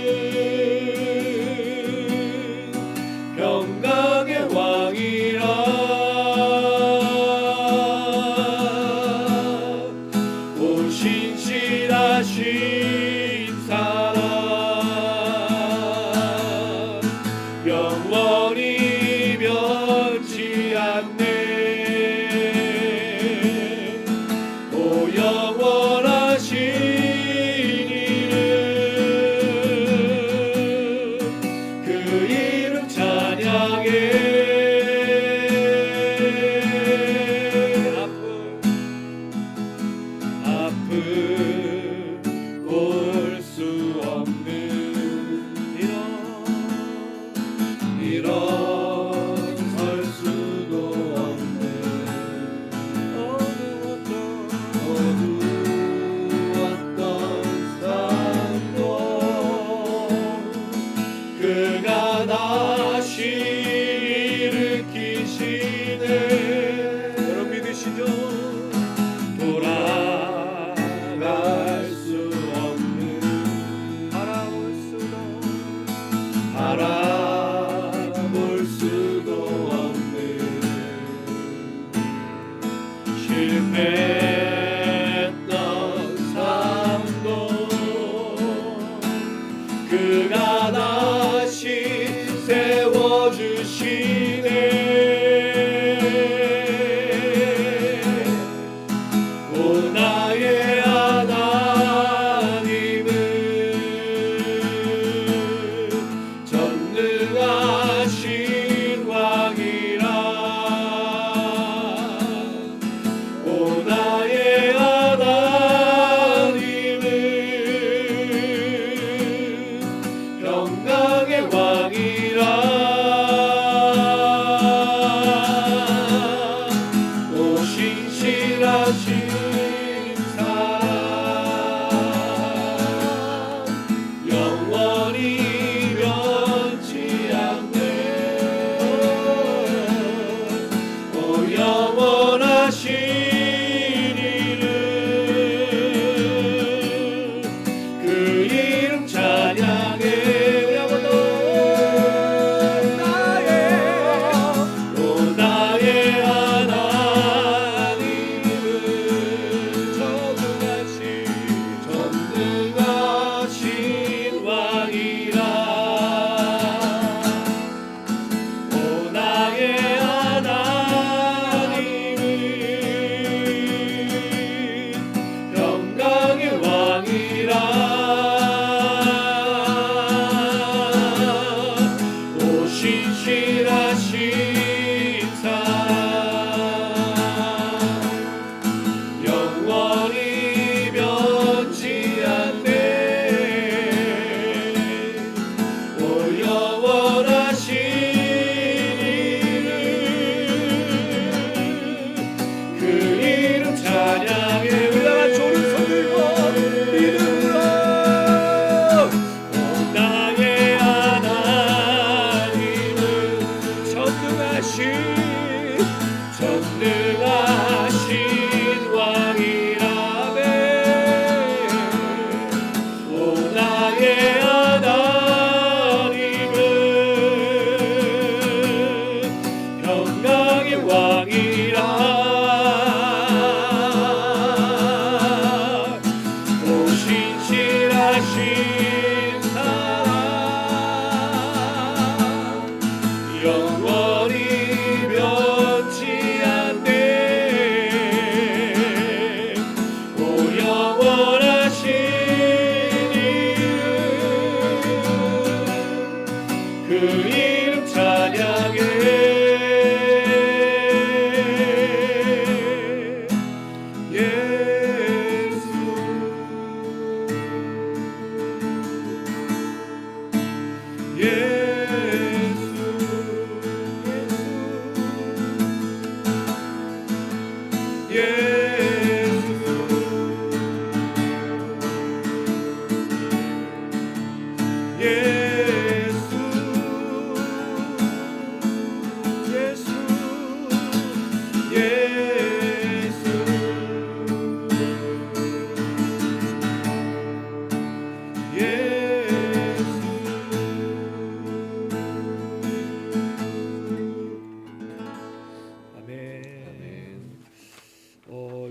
Speaker 2: 평강의 왕이라. 오 신실하신 사랑 영원히 변치 않네. 오 영원하신 이름 그 이름 찬양해. 아픔 볼 수 없는 일어설 수도 없는 어두웠던 삶도 그가 다시 일으키시네. 여러분 믿으시죠? 돌아갈 수 없는 바라볼 수도 없는 실패했던 삶도 왕이라 신실하신 사랑 영원히 변치 않네 오 영원하신 이름 그 이름 찬양해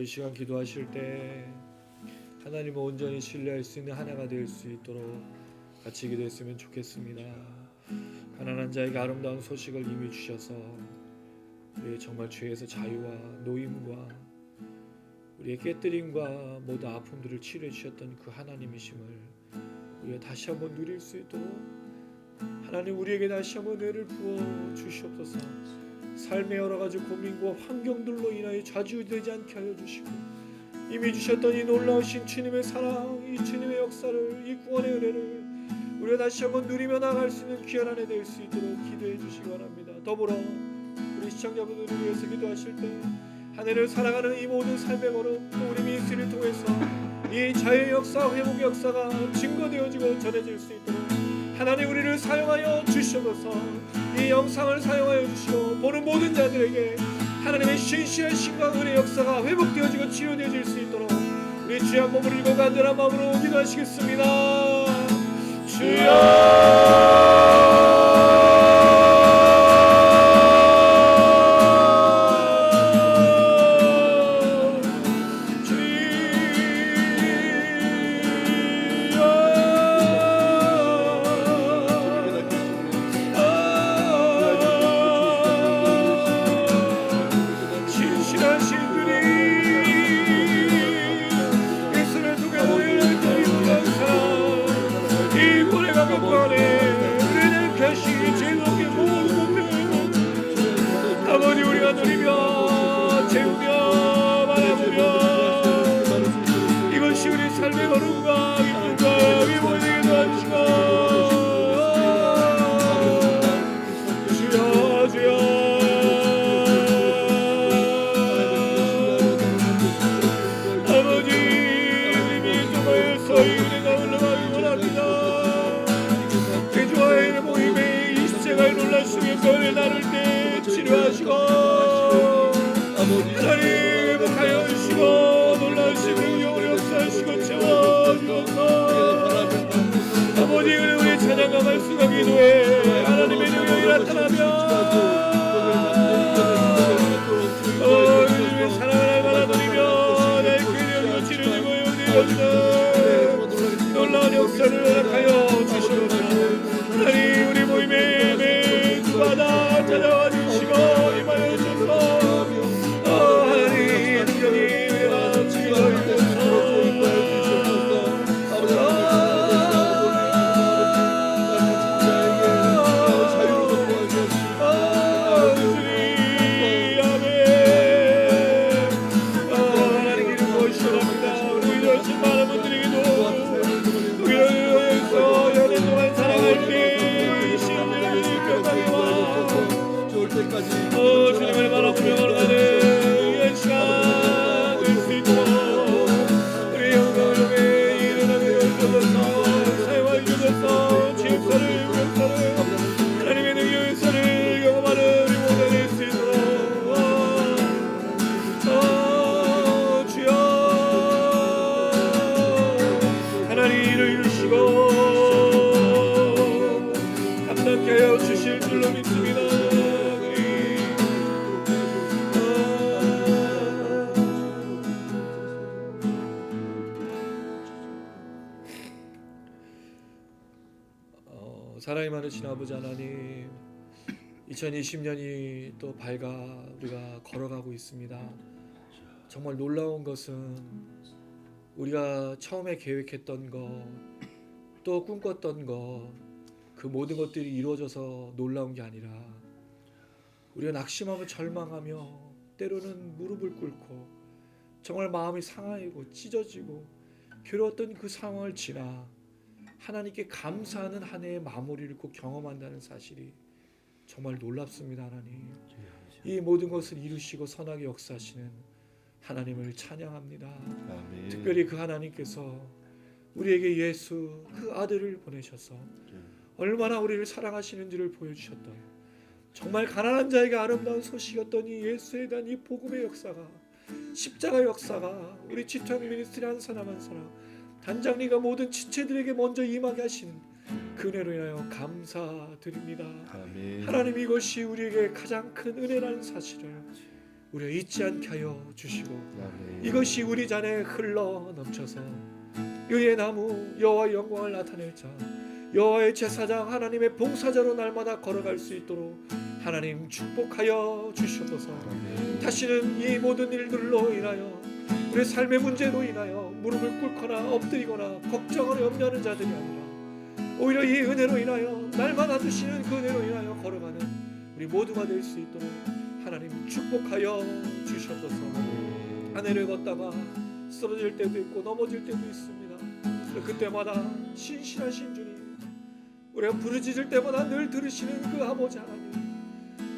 Speaker 2: 이 시간 기도하실 때 하나님을 온전히 신뢰할 수 있는 하나가 될 수 있도록 같이 기도했으면 좋겠습니다. 가난한 자에게 아름다운 소식을 이미 주셔서 우리의 정말 죄에서 자유와 노임과 우리의 깨뜨림과 모든 아픔들을 치료해 주셨던 그 하나님이심을 우리가 다시 한번 누릴 수 있도록 하나님 우리에게 다시 한번 은혜를 부어 주시옵소서. 삶의 여러 가지 고민과 환경들로 인하여 좌지우지되지 않게 하여 주시고 이미 주셨던 이 놀라우신 주님의 사랑, 이 주님의 역사를, 이 구원의 은혜를 우리가 다시 한번 누리며 나갈 수 있는 귀한 한 해 될 수 있도록 기도해 주시기 바랍니다. 더불어 우리 시청자분들을 위해서 기도하실 때 한 해를 살아가는 이 모든 삶의 걸음 또 우리 미니스트리를 통해서 이 자유의 역사, 회복의 역사가 증거되어지고 전해질 수 있도록 하나님 우리를 사용하여 주시옵소서. 이 영상을 사용하여 주시고 보는 모든 자들에게 하나님의 신실한 신과 은혜의 역사가 회복되어지고 치료되어질 수 있도록 우리 주의 한 몸을 일고 간절한 마음으로 기도하시겠습니다. 주여 아버지 우리가 누리며 채우며 바라보며 이것이 우리 삶의 걸음과 기쁨과 위복이 되게 도와주시고 주여 주여 아버지 우리 통하여서 이 은혜가 흘러가기 원합니다. 대주와의 모임에 이 시대가 놀랄 속에 뼈를 나눌 때 치료하시고 하나님 회복하여 주시고 놀라우신 영혼을 역사하시고 채워주옵소서. 아버지 우리의 찬양과 말씀과 기도에 하나님의 능력이 나타나며 주님의 사랑을 받아들이며 나의 괴력으로 치료지고 영되어지는 놀라운 역사를 허락하여 주시옵소서. 하나님 우리 모임에 매주마다 찾아와 주시고 임하여 주소서. 사랑이 많으신 아버지 하나님, 2020년이 또 밝아 우리가 걸어가고 있습니다. 정말 놀라운 것은 우리가 처음에 계획했던 것, 또 꿈꿨던 것, 그 모든 것들이 이루어져서 놀라운 게 아니라 우리가 낙심하며 절망하며 때로는 무릎을 꿇고 정말 마음이 상하고 찢어지고 괴로웠던 그 상황을 지나 하나님께 감사하는 한 해의 마무리를 꼭 경험한다는 사실이 정말 놀랍습니다. 하나님, 이 모든 것을 이루시고 선하게 역사하시는 하나님을 찬양합니다.
Speaker 3: 아멘.
Speaker 2: 특별히 그 하나님께서 우리에게 예수 그 아들을 보내셔서 얼마나 우리를 사랑하시는지를 보여주셨던, 정말 가난한 자에게 아름다운 소식이었던 이 예수에 대한 이 복음의 역사가, 십자가 역사가 우리 지토양 미니스트리 한 사람 한 사람, 단장님과 모든 지체들에게 먼저 임하게 하시는 그 은혜로 인하여 감사드립니다.
Speaker 3: 아멘.
Speaker 2: 하나님, 이것이 우리에게 가장 큰 은혜라는 사실을 우리가 잊지 않게 하여 주시고,
Speaker 3: 아멘.
Speaker 2: 이것이 우리 잔에 흘러 넘쳐서 의의 나무 여호와의 영광을 나타낼 자, 여호와의 제사장 하나님의 봉사자로 날마다 걸어갈 수 있도록 하나님 축복하여 주시옵소서. 다시는 이 모든 일들로 인하여 우리의 삶의 문제로 인하여 무릎을 꿇거나 엎드리거나 걱정하고 염려하는 자들이 아니라 오히려 이 은혜로 인하여 날마다 주시는 그 은혜로 인하여 걸어가는 우리 모두가 될 수 있도록 하나님 축복하여 주시옵소서. 한 해를 걷다가 쓰러질 때도 있고 넘어질 때도 있습니다. 그때마다 신실하신 주님, 우리가 부르짖을 때마다 늘 들으시는 그 아버지 하나님,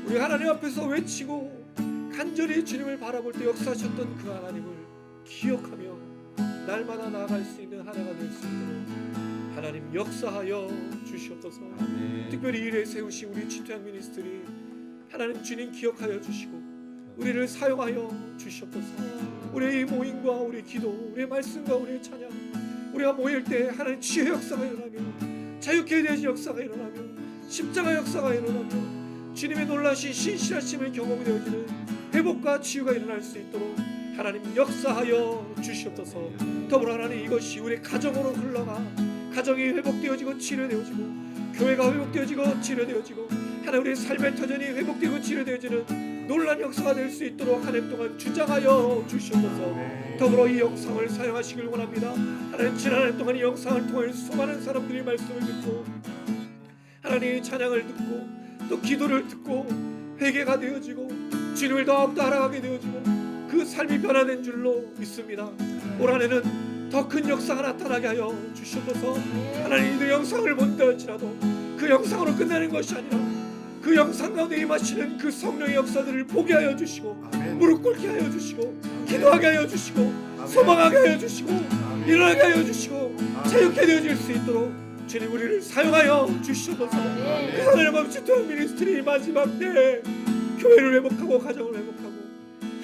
Speaker 2: 우리 하나님 앞에서 외치고 간절히 주님을 바라볼 때 역사하셨던 그 하나님을 기억하며 날마다 나아갈 수 있는 하나가 될 수 있도록 하나님 역사하여 주시옵소서. 특별히 일에 세우신 우리 지토양 미니스트리 하나님 주님 기억하여 주시고 우리를 사용하여 주시옵소서. 우리의 이 모임과 우리 기도, 우리의 말씀과 우리의 찬양, 우리가 모일 때 하나님 치유의 역사가 일어나며 자유케 되어진 역사가 일어나며 십자가 역사가 일어나며 주님의 놀라신 신실하심을 경험이 되어지는 회복과 치유가 일어날 수 있도록 하나님 역사하여 주시옵소서. 더불어 하나님, 이것이 우리 가정으로 흘러가 가정이 회복되어지고 치료되어지고 교회가 회복되어지고 치료되어지고 하나님 우리의 삶의 터전이 회복되고 치료되어지는 놀라운 역사가 될 수 있도록 한 해 동안 주장하여 주시옵소서. 더불어 이 영상을 사용하시길 원합니다. 하나님, 지난 한 해 동안 이 영상을 통해 수많은 사람들이 말씀을 듣고 하나님의 찬양을 듣고 또 기도를 듣고 회개가 되어지고 주님을 더욱더 알아가게 되어지고 그 삶이 변화된 줄로 믿습니다. 올 한 해는 더 큰 역사가 나타나게 하여 주시옵소서. 하나님, 이 영상을 본다 할지라도 그 영상으로 끝나는 것이 아니라 그 영상 가운데 임하시는 그 성령의 역사들을 보게 하여 주시고 무릎 꿇게 하여 주시고 기도하게 하여 주시고 소망하게 하여 주시고 일어나게 하여 주시고 자유케 되어질 수 있도록 주님 우리를 사용하여 주시옵소서. 그 하나님 지토양 미니스트리 마지막 때 교회를 회복하고 가정을 회복하고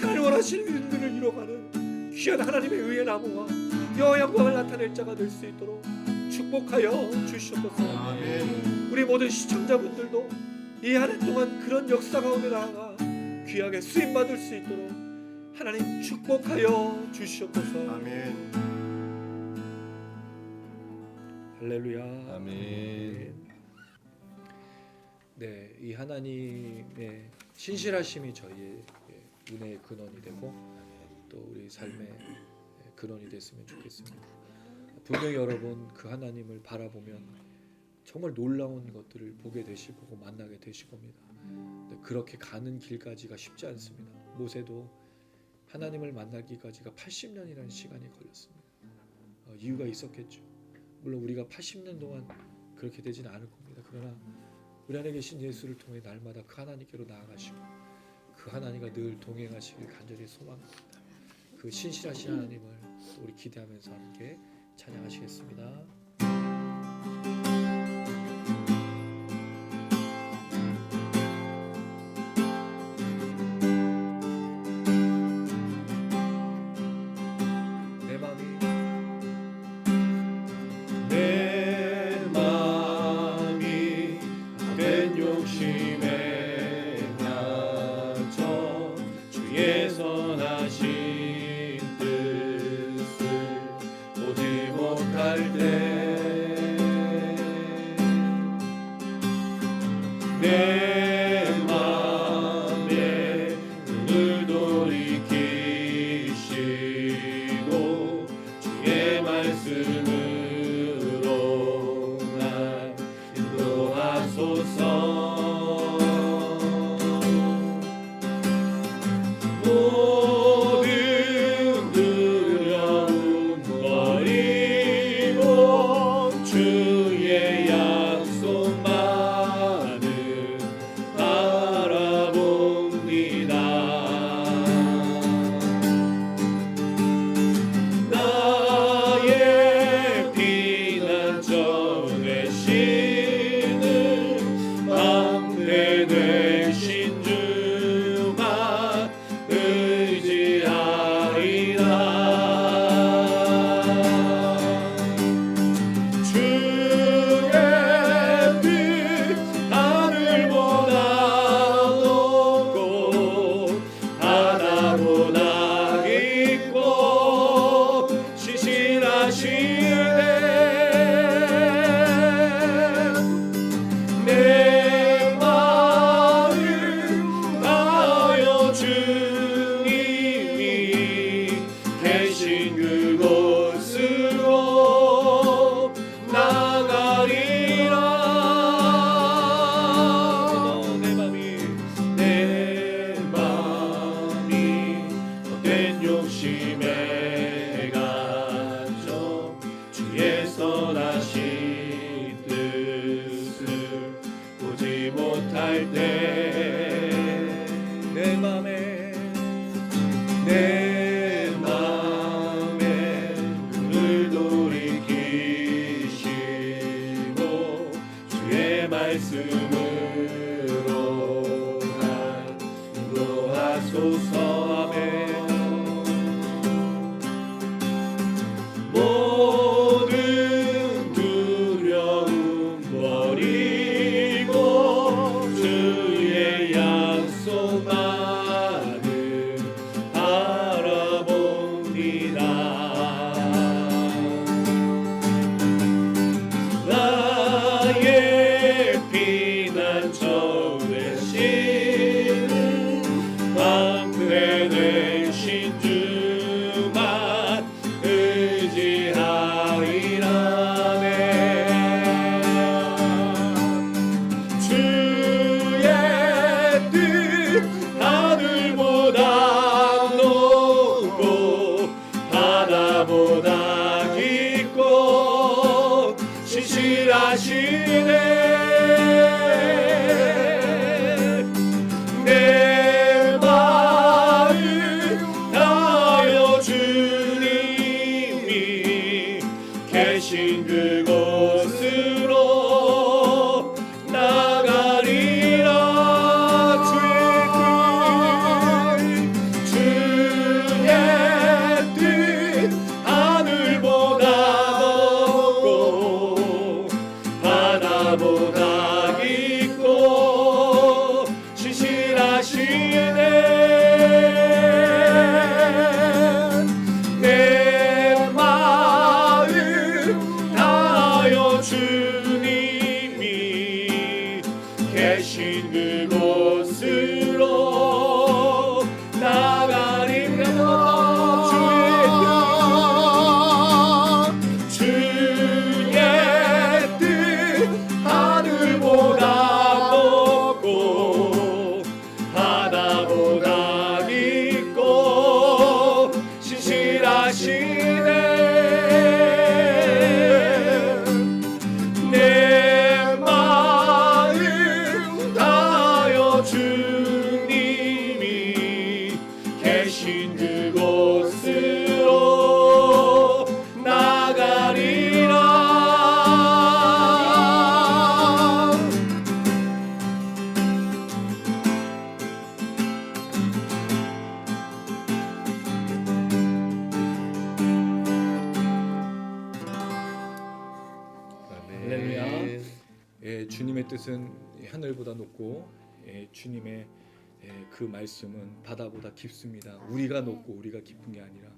Speaker 2: 하나님 원하시는 일들을 이뤄가는 귀한 하나님의 의의 나무와 여호와의 영광을 나타낼 자가 될 수 있도록 축복하여 주시옵소서. 우리 모든 시청자분들도 이 한 해 동안 그런 역사 가운데 나아가 귀하게 쓰임받을 수 있도록 하나님 축복하여 주시옵소서.
Speaker 3: 아멘.
Speaker 2: 할렐루야.
Speaker 3: 아멘.
Speaker 2: 네, 이 하나님의 신실하심이 저희의 은혜의 근원이 되고 또 우리 삶의 근원이 됐으면 좋겠습니다. 분명히 여러분 그 하나님을 바라보면 정말 놀라운 것들을 보게 되실 거고 만나게 되실 겁니다. 그렇게 가는 길까지가 쉽지 않습니다. 모세도 하나님을 만나기까지가 80년이라는 시간이 걸렸습니다. 이유가 있었겠죠. 물론 우리가 80년 동안 그렇게 되지는 않을 겁니다. 그러나 우리 안에 계신 예수를 통해 날마다 그 하나님께로 나아가시고 그 하나님과 늘 동행하시길 간절히 소망합니다. 그 신실하신 하나님을 우리 기대하면서 함께 찬양하시겠습니다.
Speaker 3: 내 마음이 된 욕심에 갇혀 주의 선하신 뜻을 보지 못할 때
Speaker 2: 모든 두려움 버리고 주의 약속만을 바라봅니다. 나의 피난처 되시는 방패 되신 주만 의지하리라. 주의 뜻 하늘보다 높고 바다보다 깊고 신실하시네. 내 마음 다하여 주님이 계신 그곳으로 나가리라. 내 맘이 헛된 욕심에 갇혀 주의 선하신 뜻을 보지 못할 때 내 맘에 눈을 돌이키시고 주의 말씀으로 날 인도하소서. 아멘. 모든 두려움 버리고 주의 약속만을 바라봅니다. 나의 피난처 되시는 방패 되신 주만 의지하리라. 네. 주의 뜻 하늘보다 높고 바다보다 깊고 신실하시네. 내 마음 다하여 주님이 계신 그곳으로 나가리라. 주의 뜻 하늘보다 높고 바다보다 깊고 신실하시네. 내 마음 다하여 주님이 계신 그곳으로 나가리라. 주의 뜻 하늘보다 높고 바다보다 깊고 신실하시네. 내 마음 다하여 주님이 계신 그곳으로 나가리라. 할렐루야. 주님의 뜻은 하늘보다 높고 주님의 그 말씀은 바다보다 깊습니다. 우리가 높고 우리가 깊은 게 아니라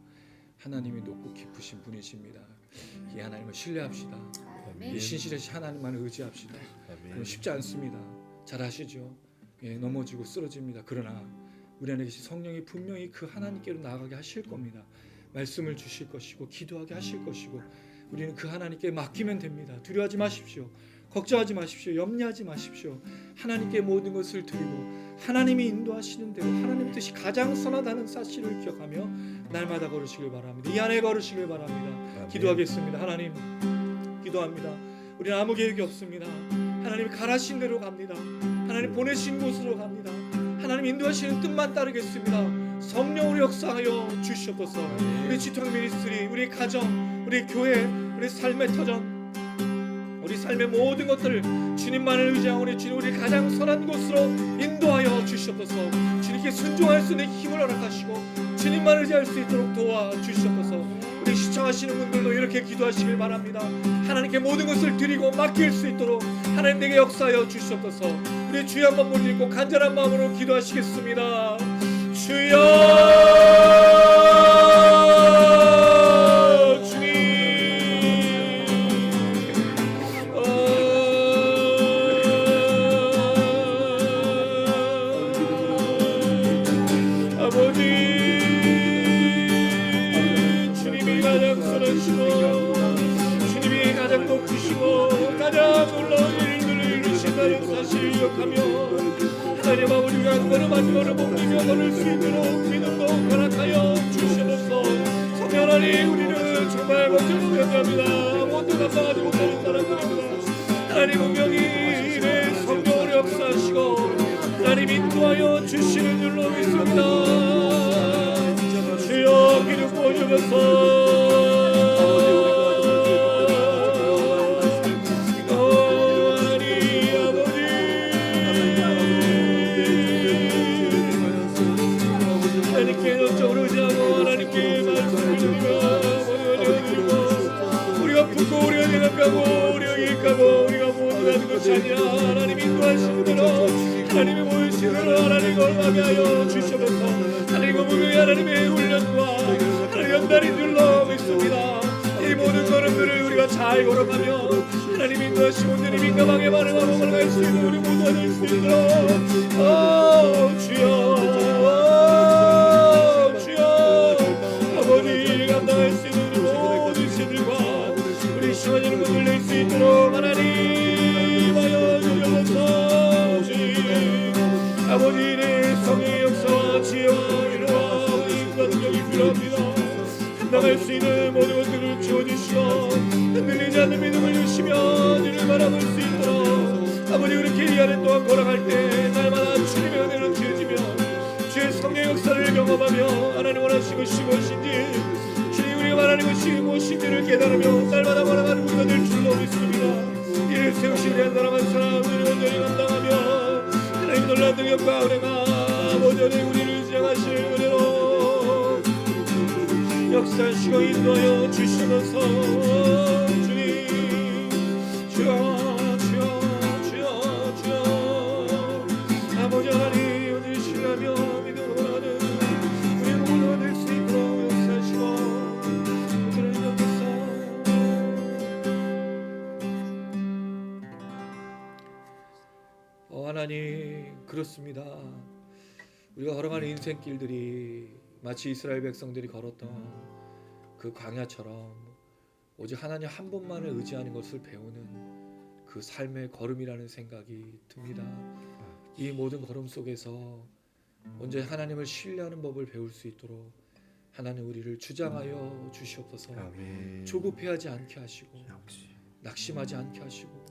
Speaker 2: 하나님이 높고 깊으신 분이십니다. 이 하나님을 신뢰합시다. 이 신실하신 하나님만을 의지합시다. 그럼 쉽지 않습니다. 잘 아시죠? 넘어지고 쓰러집니다. 그러나 우리 안에 계신 성령이 분명히 그 하나님께로 나아가게 하실 겁니다. 말씀을 주실 것이고 기도하게 하실 것이고 우리는 그 하나님께 맡기면 됩니다. 두려워하지 마십시오. 걱정하지 마십시오. 염려하지 마십시오. 하나님께 모든 것을 드리고 하나님이 인도하시는 대로 하나님 뜻이 가장 선하다는 사실을 기억하며 날마다 걸으시길 바랍니다. 이 안에 걸으시길 바랍니다. 기도하겠습니다. 하나님 기도합니다. 우리는 아무 계획이 없습니다. 하나님 가라신 대로 갑니다. 하나님 보내신 곳으로 갑니다. 하나님 인도하시는 뜻만 따르겠습니다. 성령으로 역사하여 주시옵소서. 우리 지통 미니스트리, 우리 가정, 우리 교회, 우리 삶의 터전, 우리 삶의 모든 것들을 주님만을 의지하오니 주님 우리 가장 선한 곳으로 인도하여 주시옵소서. 주님께 순종할 수 있는 힘을 허락하시고 주님만을 의지할 수 있도록 도와주시옵소서. 우리 시청하시는 분들도 이렇게 기도하시길 바랍니다. 하나님께 모든 것을 드리고 맡길 수 있도록 하나님 내게 역사하여 주시옵소서. 우리 주여 한번 모시고 간절한 마음으로 기도하시겠습니다. 주여 주님이 가장 높으시고 가장 놀라운 일들을 이루신다는 사실을 기억하며 하나님 아버지가 한 걸음 한 걸음 옮기며 걸을 수 있도록 믿음도 허락하여 주시옵소서. 성령 하나님 우리는 정말 먼저로 변합니다. 아무것도 감당하지 못하는 사람들입니다. 하나님 분명히 내 성령으로 역사하시고 하나님 인도하여 주시는 줄로 믿습니다. 주여 기름 부어주면서 하나님께 영적으로 의지하고 하나님께 말씀을 드리며 우리가 붙고 우리가 생각하고 우리가 일가고 우리가 모두 가는 것이 아니라 하나님 인도하시는 대로 하나님의 모이시는 대로 하나님 걸음하게 하여 주시옵소서. 하나님과 분명히 하나님의 훈련과 하나님 연단인 줄로 믿습니다. 이 모든 걸음들을 우리가 잘 걸어가며 하나님 인도하시고 주님 민감하게 반응하고 걸어갈 수 있는 우리 모두가 될 수 있도록 주여 아버지 감당할 수 있는 우리 모든 신들과 우리 시원하는 것을 낼 수 있도록 하나님 하여 주옵소서. 주님 아버지 내 성의 역사와 지혜와 이루와 의인과 능력이 필요합니다. 감당할 수 있는 모든 것들을 주어주시고 흔들리지 않는 믿음을 주시며 주를 바라볼 수 있도록 아버지 그렇게 이 안에 또한 걸어갈 때 날마다 주님의 은혜로 지어지며 주의 성령 역사를 경험하며 하나님 원하시는 것이 무엇인지 주님 우리가 말하는 것이 무엇인지를 깨달으며 날마다 걸어가는 우리가 될 줄로 믿습니다. 이를 세우신 우리 한 사람 한 사람들을 온전히 감당하며 하나님 놀라운 능력과 은혜가 모조리 우리를 지향하실 은혜로 역사하시고 인도하여 주시면서 주님 주여 아버지 하나님 오늘 신뢰하며 믿음으로 하는 우리 모두가 될 수 있도록 역사하시고 그를 인도하소서. 하나님 그렇습니다. 우리가 걸어가는 인생길들이 마치 이스라엘 백성들이 걸었던 그 광야처럼 오직 하나님 한 분만을 의지하는 것을 배우는 그 삶의 걸음이라는 생각이 듭니다. 이 모든 걸음 속에서 온전히 하나님을 신뢰하는 법을 배울 수 있도록 하나님 우리를 주장하여 주시옵소서. 조급해하지 않게 하시고 낙심하지 않게 하시고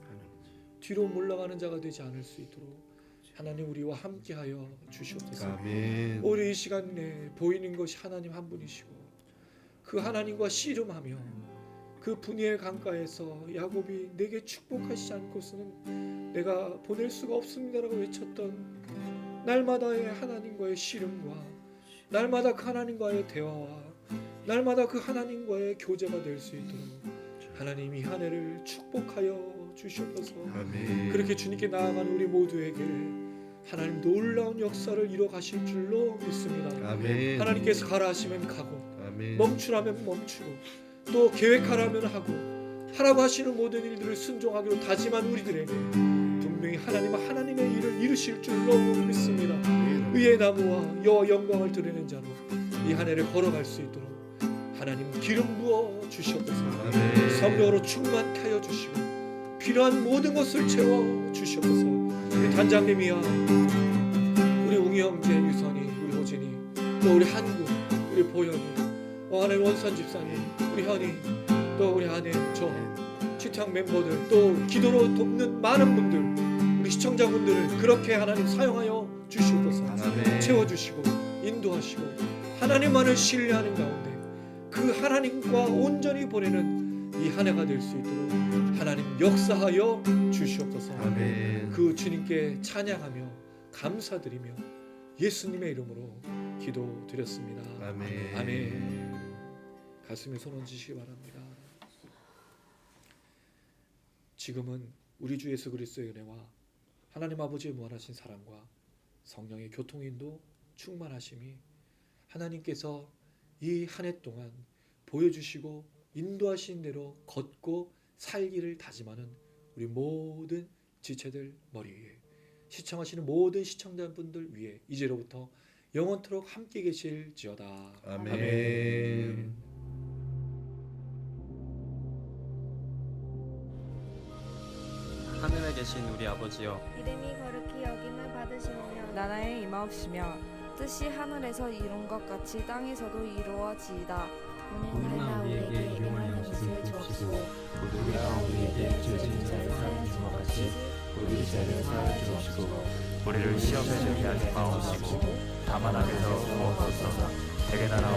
Speaker 2: 뒤로 물러가는 자가 되지 않을 수 있도록 하나님 우리와 함께하여 주시옵소서. 우리 이 시간 내에 보이는 것이 하나님 한 분이시고 그 하나님과 씨름하며 그 분이의 강가에서 야곱이 내게 축복하시지 않고서는 내가 보낼 수가 없습니다라고 외쳤던 날마다의 하나님과의 씨름과 날마다 그 하나님과의 대화와 날마다 그 하나님과의 교제가 될 수 있도록 하나님 이 한 해를 축복하여 주시옵소서. 그렇게 주님께 나아가는 우리 모두에게 하나님 놀라운 역사를 이뤄 가실 줄로 믿습니다. 하나님께서 가라 하시면 가고 멈추라면 멈추고 또 계획하라면 하고 하라고 하시는 모든 일들을 순종하기로 다짐한 우리들에게 분명히 하나님의 일을 이루실 줄로 믿습니다. 의의 나무와 여호와 영광을 드리는 자로 이 한 해를 걸어갈 수 있도록 하나님 기름 부어 주시옵소서. 성령으로 충만케 하여 주시고 필요한 모든 것을 채워 주시옵소서. 우리 단장님이야, 우리 웅이 형제, 유선이, 우리 호진이, 또 우리 한국, 우리 보현이, 하나님 원선 집사님, 우리 현이, 또 우리 아내, 저 치탕 멤버들, 또 기도로 돕는 많은 분들, 우리 시청자분들을 그렇게 하나님 사용하여 주시옵소서.
Speaker 3: 아멘.
Speaker 2: 채워주시고 인도하시고 하나님만을 신뢰하는 가운데 그 하나님과 온전히 보내는 이 한 해가 될 수 있도록 하나님 역사하여 주시옵소서.
Speaker 3: 아멘.
Speaker 2: 그 주님께 찬양하며 감사드리며 예수님의 이름으로 기도드렸습니다.
Speaker 3: 아멘.
Speaker 2: 아멘. 가슴에 손 얹으시기 바랍니다. 지금은 우리 주 예수 그리스도의 은혜와 하나님 아버지의 무한하신 사랑과 성령의 교통인도 충만하심이 하나님께서 이 한 해 동안 보여주시고 인도하신 대로 걷고 살기를 다짐하는 우리 모든 지체들 머리 위에, 시청하시는 모든 시청자분들 위에 이제로부터 영원토록 함께 계실지어다.
Speaker 3: 아멘.
Speaker 4: 하늘에 계신 우리 아버지여,
Speaker 5: 이름이 거룩히 여김을 받으시오며
Speaker 6: 나라의 임하옵시며 뜻이 하늘에서 이룬 것 같이 땅에서도 이루어지이다.
Speaker 5: 오늘날 우리에게 일용할 양식을 주옵시고
Speaker 7: 우리가 우리에게 죄 지은 자를 사하여 준 것 같이 우리 죄를 사하여 주옵시고
Speaker 4: 우리를 시험에 들게 하지 마옵시고 다만 악에서 구원하옵소서. 대개 나라